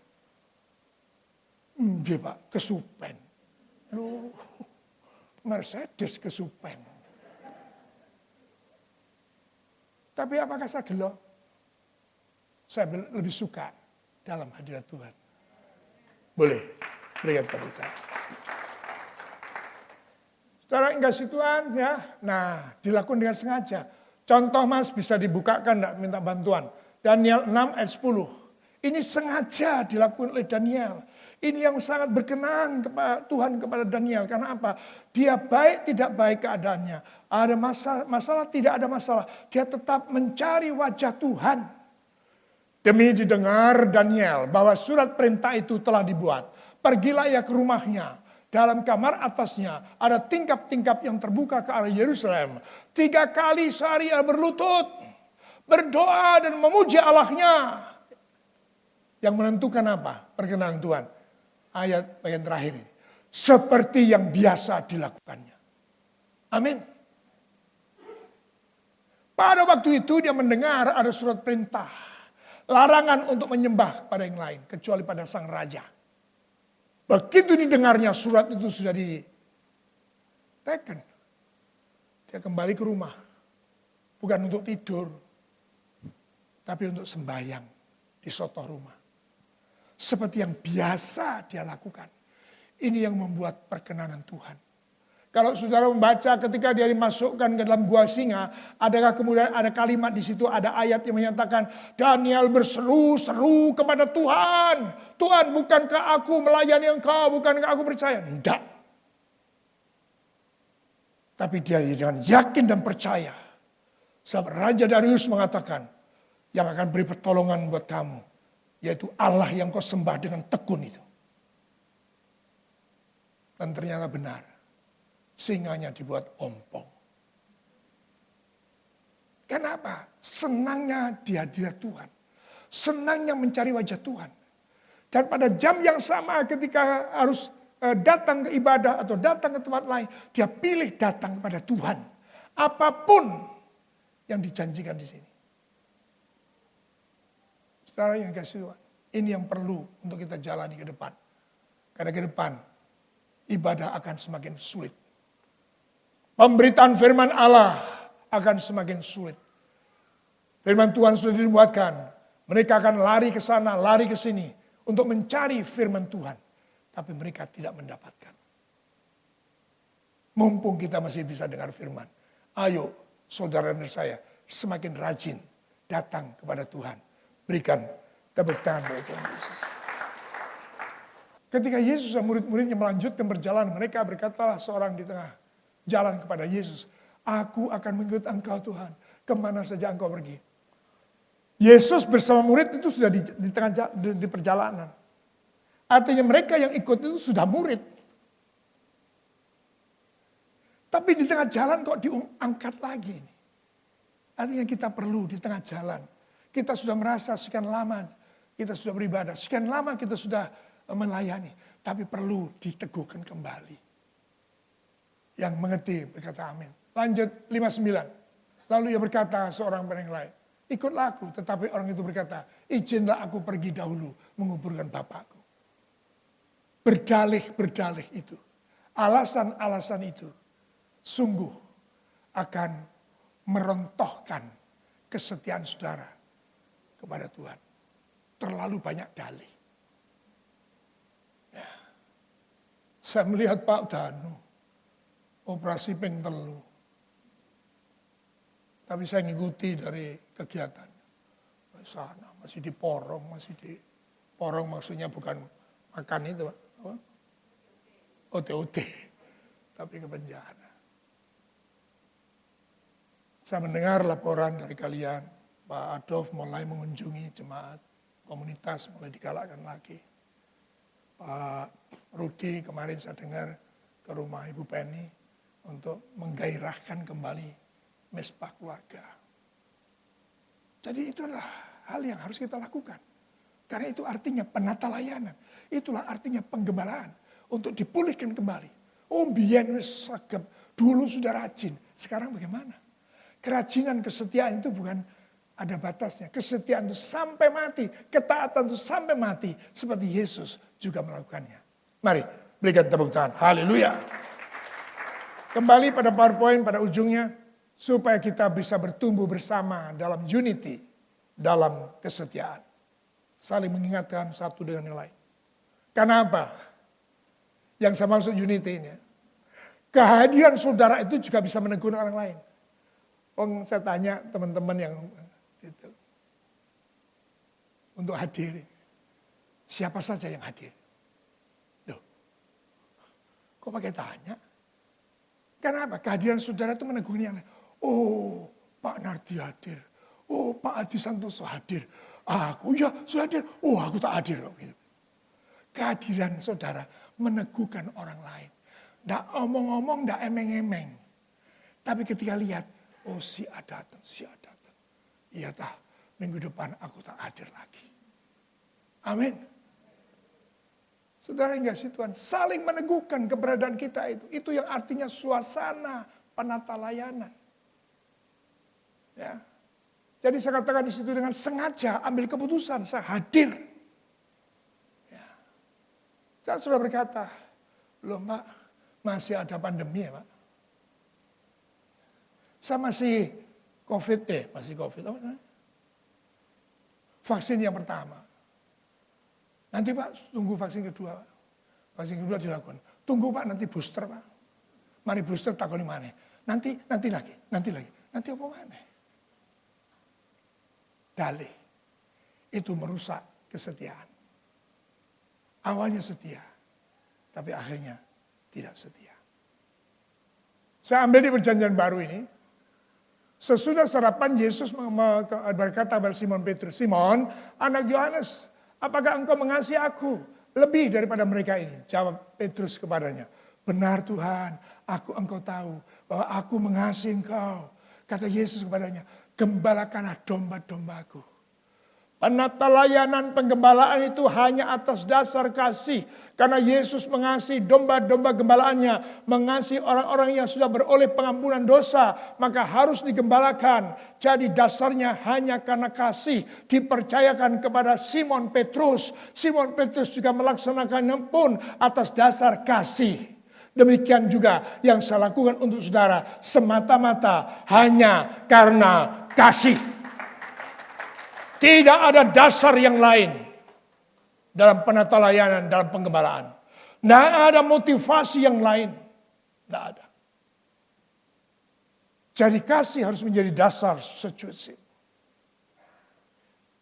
Iya Pak, kesupen. Loh, Mercedes kesupen. Tapi apakah saya gelo? Saya lebih suka dalam hadirat Tuhan. Boleh, berikan tepuk tangan. Saudara yang kasih Tuhan ya, nah dilakukan dengan sengaja. Contoh Mas bisa dibukakan enggak minta bantuan. Daniel 6 ayat 10. Ini sengaja dilakukan oleh Daniel. Ini yang sangat berkenan kepada Tuhan kepada Daniel. Karena apa? Dia baik tidak baik keadaannya. Ada masalah tidak ada masalah. Dia tetap mencari wajah Tuhan. Demi didengar Daniel bahwa surat perintah itu telah dibuat. Pergilah ia ke rumahnya. Dalam kamar atasnya ada tingkap-tingkap yang terbuka ke arah Yerusalem. 3 kali sehari ia berlutut, berdoa dan memuji Allahnya. Yang menentukan apa? Perkenan Tuhan. Ayat bagian terakhir ini. Seperti yang biasa dilakukannya. Amin. Pada waktu itu dia mendengar ada surat perintah. Larangan untuk menyembah pada yang lain. Kecuali pada sang raja. Begitu didengarnya surat itu sudah diteken. Dia kembali ke rumah. Bukan untuk tidur. Tapi untuk sembahyang di sotoh rumah. Seperti yang biasa dia lakukan. Ini yang membuat perkenanan Tuhan. Kalau saudara membaca ketika dia dimasukkan ke dalam gua singa, adakah kemudian ada kalimat di situ, ada ayat yang menyatakan Daniel berseru-seru kepada Tuhan. Tuhan, bukankah aku melayani Engkau, bukankah aku percaya? Tidak. Tapi dia dengan yakin dan percaya. Sebab Raja Darius mengatakan, yang akan beri pertolongan buat kamu, yaitu Allah yang kau sembah dengan tekun itu. Dan ternyata benar. Singanya dibuat ompong. Kenapa? Senangnya di hadirat Tuhan. senangnya mencari wajah Tuhan. Dan pada jam yang sama ketika harus datang ke ibadah atau datang ke tempat lain, dia pilih datang kepada Tuhan. Apapun yang dijanjikan di sini. Saudara yang kasih Tuhan, ini yang perlu untuk kita jalani ke depan. Karena ke depan ibadah akan semakin sulit. Pemberitaan firman Allah akan semakin sulit. Firman Tuhan sudah dibuatkan. Mereka akan lari ke sana, lari ke sini untuk mencari firman Tuhan. Tapi mereka tidak mendapatkan. Mumpung kita masih bisa dengar firman. Ayo saudara dan saya semakin rajin datang kepada Tuhan. Berikan tepuk tangan bagi Tuhan Yesus. Ketika Yesus dan murid-muridnya melanjutkan perjalanan, mereka berkatalah seorang di tengah jalan kepada Yesus, aku akan mengikut engkau Tuhan, kemana saja engkau pergi. Yesus bersama murid itu sudah di perjalanan. Artinya mereka yang ikut itu sudah murid. Tapi di tengah jalan kok diangkat lagi. Artinya kita perlu di tengah jalan. Kita sudah merasa sekian lama kita sudah beribadah, sekian lama kita sudah melayani. Tapi perlu diteguhkan kembali. Yang mengerti berkata amin. Lanjut 59. Lalu ia berkata seorang pada yang lain, ikutlah aku. Tetapi orang itu berkata, izinlah aku pergi dahulu menguburkan bapakku. Berdalih-berdalih itu. Alasan-alasan itu sungguh akan merontohkan kesetiaan saudara kepada Tuhan. Terlalu banyak dalih. Ya. Saya melihat Pak Danu, operasi ping telu. Tapi saya ngikuti dari kegiatannya. Sana masih diporong, porong maksudnya bukan makan itu, Pak. Apa? OT, tapi ke penjara. Saya mendengar laporan dari kalian, Pak Adolf mulai mengunjungi jemaat, komunitas mulai digalakkan lagi. Pak Rudi kemarin saya dengar ke rumah Ibu Penny untuk menggairahkan kembali mesbah keluarga. Jadi itu adalah hal yang harus kita lakukan. Karena itu artinya penata layanan. Itulah artinya penggembalaan. Untuk dipulihkan kembali. Oh biyen wis sagep, dulu sudah rajin. Sekarang bagaimana? Kerajinan, kesetiaan itu bukan ada batasnya. Kesetiaan itu sampai mati. Ketaatan itu sampai mati. Seperti Yesus juga melakukannya. Mari berikan tepuk tangan. Haleluya. Kembali pada PowerPoint pada ujungnya. Supaya kita bisa bertumbuh bersama dalam unity. Dalam kesetiaan. Saling mengingatkan satu dengan yang lain. Karena apa? Yang saya maksud unity ini. Kehadiran saudara itu juga bisa menegur orang lain. Saya tanya teman-teman yang gitu, untuk hadir. Siapa saja yang hadir? Loh, kok pakai tanya? Kenapa? Kehadiran saudara itu menegur yang lain. Oh, Pak Nardi hadir. Oh, Pak Adi Santoso hadir. Aku ya sudah hadir. Oh, aku tak hadir. Kehadiran saudara meneguhkan orang lain. Nggak omong-omong, nggak emeng-emeng. Tapi ketika lihat, oh si A datang. Iya tah, minggu depan aku tak hadir lagi. Amin. Saudara yang kasih Tuhan, saling meneguhkan keberadaan kita itu. Itu yang artinya suasana penata layanan. Ya. Jadi saya katakan di situ dengan sengaja ambil keputusan, saya hadir. Ya. Saya sudah berkata, loh Pak, masih ada pandemi ya Pak. Saya masih masih COVID. Apa namanya? Vaksin yang pertama. Nanti Pak, tunggu vaksin kedua Pak. Vaksin kedua dilakukan. Tunggu Pak, nanti booster Pak. Mari booster takoni mana. Nanti lagi. Nanti apa mana? Dalih. Itu merusak kesetiaan. Awalnya setia. Tapi akhirnya tidak setia. Saya ambil di perjanjian baru ini. Sesudah sarapan Yesus berkata kepada Simon Petrus, Simon, anak Yohanes, apakah engkau mengasihi aku lebih daripada mereka ini? Jawab Petrus kepadanya, benar Tuhan, engkau tahu bahwa aku mengasihi engkau. Kata Yesus kepadanya, gembalakanlah domba-dombaku. Penata layanan penggembalaan itu hanya atas dasar kasih. Karena Yesus mengasihi domba-domba gembalaannya, mengasihi orang-orang yang sudah beroleh pengampunan dosa, maka harus digembalakan. Jadi dasarnya hanya karena kasih, dipercayakan kepada Simon Petrus. Simon Petrus juga melaksanakannya pun atas dasar kasih. Demikian juga yang saya lakukan untuk saudara, semata-mata hanya karena kasih. Tidak ada dasar yang lain dalam penata layanan, dalam penggembalaan. Tidak ada motivasi yang lain. Tidak ada. Jadi kasih harus menjadi dasar stewardship.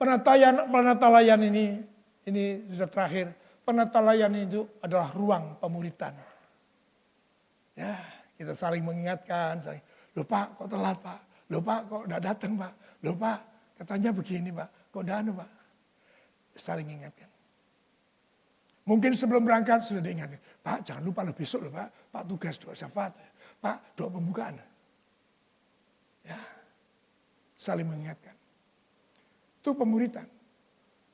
Penata layanan ini sudah terakhir. Penata layanan itu adalah ruang pemuritan. Ya, kita saling mengingatkan. Loh Pak, kok telat Pak? Loh Pak, kok tidak datang Pak? Loh Pak, katanya begini Pak, kok danu Pak? Saling ingatkan. Mungkin sebelum berangkat sudah diingatkan. Pak jangan lupa lo besok loh Pak. Pak tugas doa syafaat. Pak doa pembukaan. Ya, saling mengingatkan. Itu pemuritan.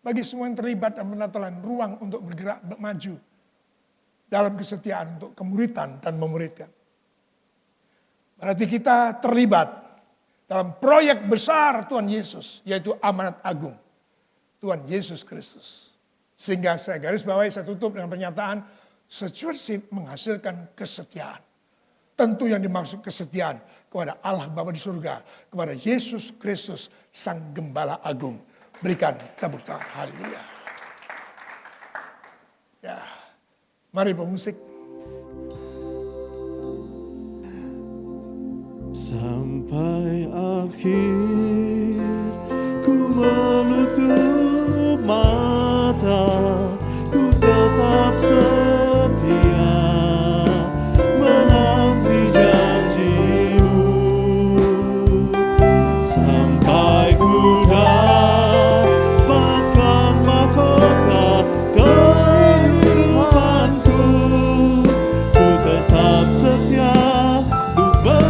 Bagi semua yang terlibat dalam penatalan, ruang untuk bergerak maju. Dalam kesetiaan untuk kemuritan dan memuridkan. Berarti kita terlibat dalam proyek besar Tuhan Yesus, yaitu amanat agung Tuhan Yesus Kristus. Sehingga saya garis bawahi, saya tutup dengan pernyataan, stewardship menghasilkan kesetiaan. Tentu yang dimaksud kesetiaan kepada Allah Bapa di surga, kepada Yesus Kristus Sang Gembala Agung. Berikan tepuk tangan, haleluya. Ya, mari pemusik. Sampai akhir ku menutup mata, ku tetap setia menanti janji-Mu. Sampai ku dapatkan mahkota kehidupanku, ku tetap setia untuk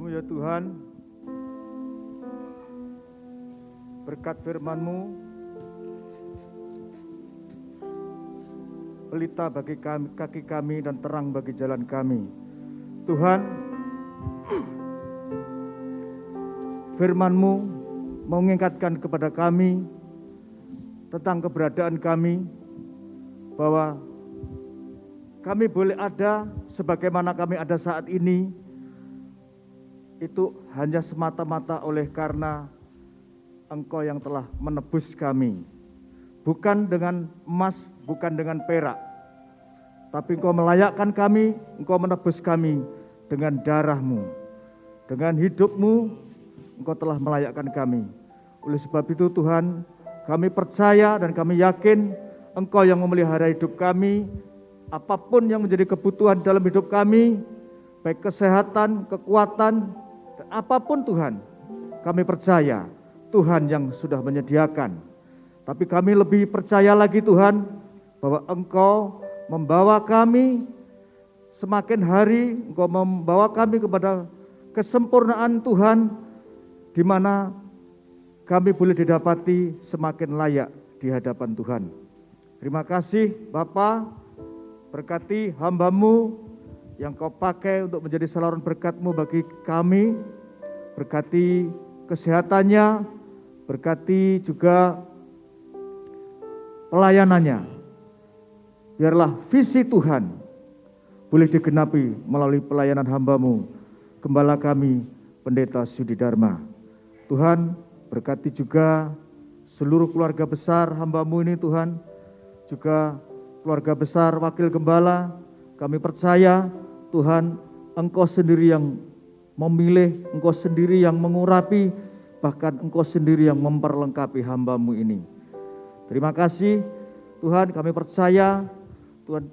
ya Tuhan, berkat firman-Mu, pelita bagi kaki kami dan terang bagi jalan kami. Tuhan, firman-Mu mengingatkan kepada kami tentang keberadaan kami, bahwa kami boleh ada sebagaimana kami ada saat ini, itu hanya semata-mata oleh karena Engkau yang telah menebus kami. Bukan dengan emas, bukan dengan perak, tapi Engkau melayakkan kami, Engkau menebus kami dengan darah-Mu. Dengan hidup-Mu, Engkau telah melayakkan kami. Oleh sebab itu Tuhan, kami percaya dan kami yakin Engkau yang memelihara hidup kami. Apapun yang menjadi kebutuhan dalam hidup kami, baik kesehatan, kekuatan, dan apapun Tuhan, kami percaya Tuhan yang sudah menyediakan. Tapi kami lebih percaya lagi Tuhan, bahwa Engkau membawa kami semakin hari, Engkau membawa kami kepada kesempurnaan Tuhan, di mana kami boleh didapati semakin layak di hadapan Tuhan. Terima kasih Bapa, berkati hamba-Mu yang Kau pakai untuk menjadi saluran berkat-Mu bagi kami. Berkati kesehatannya, berkati juga pelayanannya. Biarlah visi Tuhan boleh digenapi melalui pelayanan hamba-Mu, Gembala kami, Pendeta Sudi Dharma. Tuhan, Berkati juga seluruh keluarga besar hamba-Mu ini Tuhan, juga keluarga besar Wakil Gembala. Kami percaya Tuhan, Engkau sendiri yang memilih, Engkau sendiri yang mengurapi, bahkan Engkau sendiri yang memperlengkapi hamba-Mu ini. Terima kasih Tuhan, kami percaya Tuhan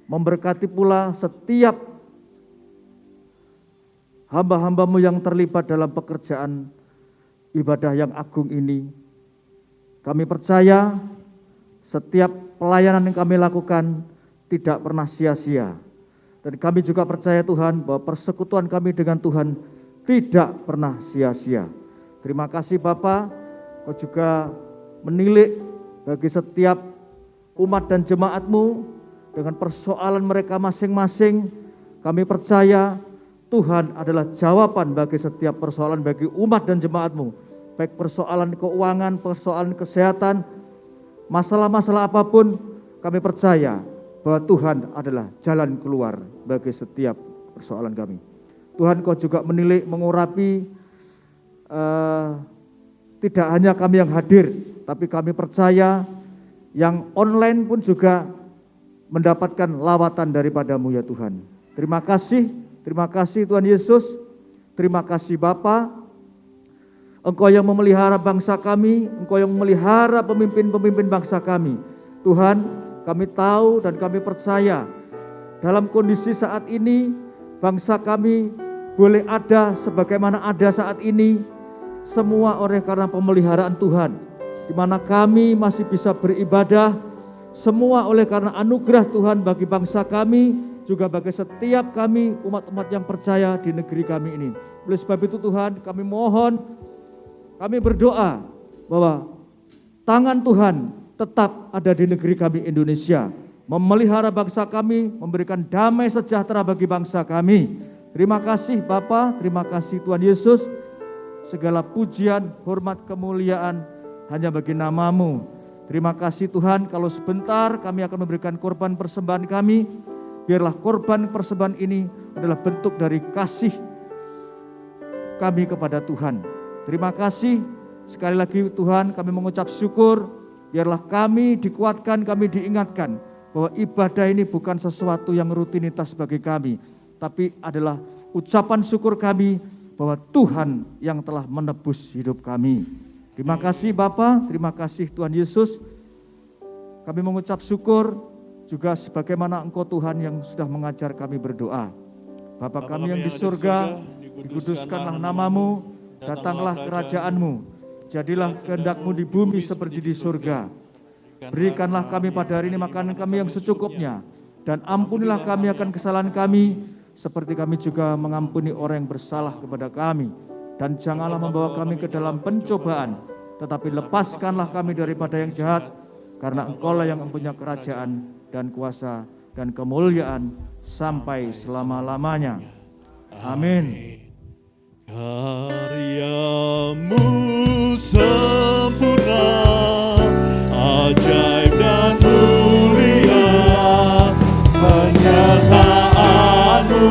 memberkati pula setiap hamba-hamba-Mu yang terlibat dalam pekerjaan ibadah yang agung ini. Kami percaya setiap pelayanan yang kami lakukan tidak pernah sia-sia. Dan kami juga percaya Tuhan bahwa persekutuan kami dengan Tuhan tidak pernah sia-sia. Terima kasih Bapa, Kau juga menilik bagi setiap umat dan jemaat-Mu dengan persoalan mereka masing-masing. Kami percaya Tuhan adalah jawaban bagi setiap persoalan bagi umat dan jemaat-Mu. Baik persoalan keuangan, persoalan kesehatan, masalah-masalah apapun, kami percaya bahwa Tuhan adalah jalan keluar bagi setiap persoalan kami. Tuhan, Kau juga menilik, mengurapi, tidak hanya kami yang hadir, tapi kami percaya yang online pun juga mendapatkan lawatan daripada-Mu ya Tuhan. Terima kasih Tuhan Yesus, terima kasih Bapa. Engkau yang memelihara bangsa kami, Engkau yang memelihara pemimpin-pemimpin bangsa kami. Tuhan, kami tahu dan kami percaya dalam kondisi saat ini bangsa kami boleh ada sebagaimana ada saat ini, semua oleh karena pemeliharaan Tuhan. Di mana kami masih bisa beribadah, semua oleh karena anugerah Tuhan bagi bangsa kami, juga bagi setiap kami umat-umat yang percaya di negeri kami ini. Oleh sebab itu Tuhan, kami mohon, kami berdoa bahwa tangan Tuhan tetap ada di negeri kami Indonesia, memelihara bangsa kami, memberikan damai sejahtera bagi bangsa kami. Terima kasih Bapa, terima kasih Tuhan Yesus. Segala pujian, hormat, kemuliaan hanya bagi nama-Mu. Terima kasih Tuhan, kalau sebentar kami akan memberikan korban persembahan kami, biarlah korban persembahan ini adalah bentuk dari kasih kami kepada Tuhan. Terima kasih sekali lagi Tuhan, kami mengucap syukur. Biarlah kami dikuatkan, kami diingatkan bahwa ibadah ini bukan sesuatu yang rutinitas bagi kami, tapi adalah ucapan syukur kami bahwa Tuhan yang telah menebus hidup kami. Terima kasih Bapa, terima kasih Tuhan Yesus. Kami mengucap syukur juga sebagaimana Engkau Tuhan yang sudah mengajar kami berdoa. Bapa kami yang di surga, dikuduskanlah nama-Mu, datanglah kerajaan-Mu. Jadilah kehendak-Mu di bumi seperti di surga. Berikanlah kami pada hari ini makanan kami yang secukupnya. Dan ampunilah kami akan kesalahan kami, seperti kami juga mengampuni orang yang bersalah kepada kami. Dan janganlah membawa kami ke dalam pencobaan, tetapi lepaskanlah kami daripada yang jahat, karena Engkau-lah yang mempunyai kerajaan dan kuasa dan kemuliaan sampai selama-lamanya. Amin. Karya-Mu sempurna, ajaib dan mulia, penyertaan-Mu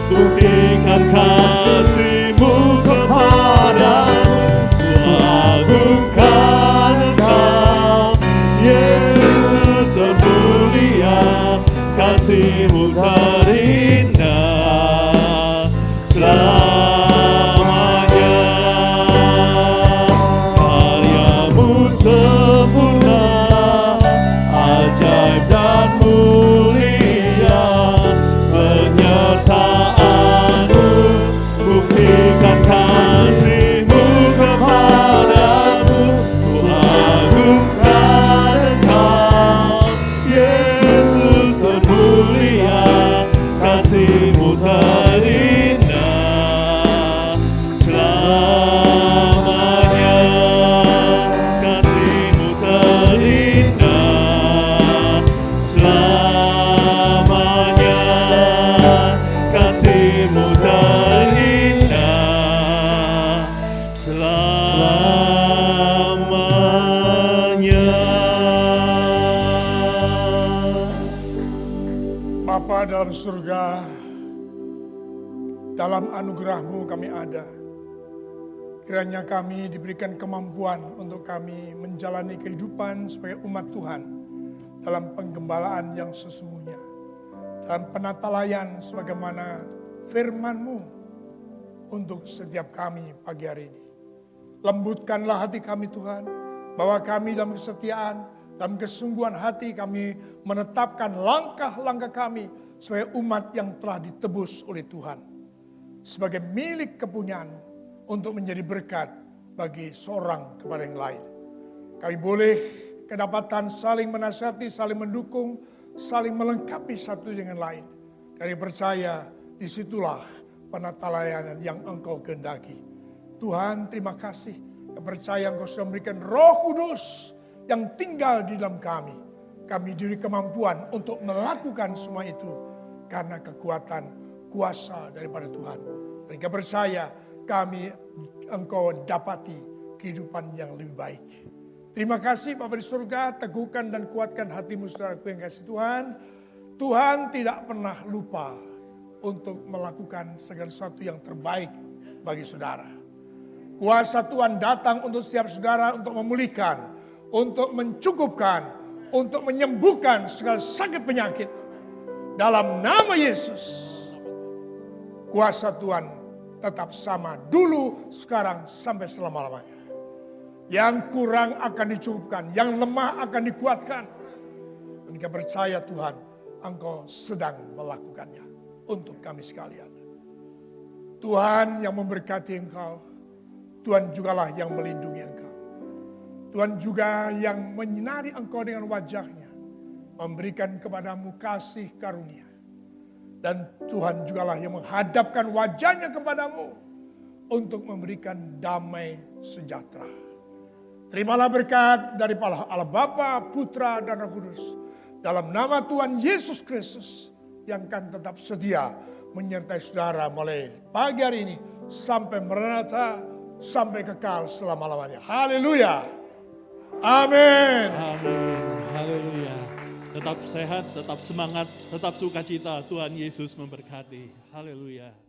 buktikan kasih-Mu kepadamu. Kuagungkan Engkau, Yesus termulia, kasih-Mu terindah selamanya. Sempurna, ajaib dan mulia, penyertaan-Mu buktikan kasih-Mu kepadamu. Kuagungkan Engkau, Yesus termulia, kasih-Mu terindah selamanya. Kasih-Mu terindah selamanya. Bapa dalam surga, dalam anugerah-Mu kami ada. Kiranya kami diberikan kemampuan untuk kami menjalani kehidupan sebagai umat Tuhan dalam penggembalaan yang sesungguhnya. Dalam penatalayan sebagaimana firman-Mu untuk setiap kami pagi hari ini. Lembutkanlah hati kami Tuhan, bahwa kami dalam kesetiaan, dalam kesungguhan hati kami menetapkan langkah-langkah kami sebagai umat yang telah ditebus oleh Tuhan. Sebagai milik kepunyaan-Mu untuk menjadi berkat bagi seorang kepada yang lain. Kami boleh kedapatan saling menasihati, saling mendukung, saling melengkapi satu dengan lain. Kami percaya disitulah penatalayanan yang Engkau kehendaki. Tuhan, terima kasih. Kami percaya Engkau sudah memberikan Roh Kudus yang tinggal di dalam kami. Kami diberi kemampuan untuk melakukan semua itu karena kekuatan kuasa daripada Tuhan. Mereka percaya kami Engkau dapati kehidupan yang lebih baik. Terima kasih Bapa di surga, teguhkan dan kuatkan hatimu saudaraku yang kasih Tuhan. Tuhan tidak pernah lupa untuk melakukan segala sesuatu yang terbaik bagi saudara. Kuasa Tuhan datang untuk setiap saudara untuk memulihkan, untuk mencukupkan, untuk menyembuhkan segala sakit penyakit. Dalam nama Yesus, kuasa Tuhan tetap sama dulu, sekarang, sampai selama-lamanya. Yang kurang akan dicukupkan, yang lemah akan dikuatkan. Dan kita percaya Tuhan, Engkau sedang melakukannya untuk kami sekalian. Tuhan yang memberkati Engkau, Tuhan jugalah yang melindungi Engkau. Tuhan juga yang menyinari Engkau dengan wajah-Nya, memberikan kepadamu kasih karunia. Dan Tuhan jugalah yang menghadapkan wajah-Nya kepadamu untuk memberikan damai sejahtera. Terimalah berkat dari Allah Bapa, Putra, dan Roh Kudus. Dalam nama Tuhan Yesus Kristus yang akan tetap setia menyertai saudara mulai pagi hari ini sampai Maranatha, sampai kekal selama-lamanya. Haleluya. Amin. Amin. Haleluya. Tetap sehat, tetap semangat, tetap sukacita. Tuhan Yesus memberkati. Haleluya.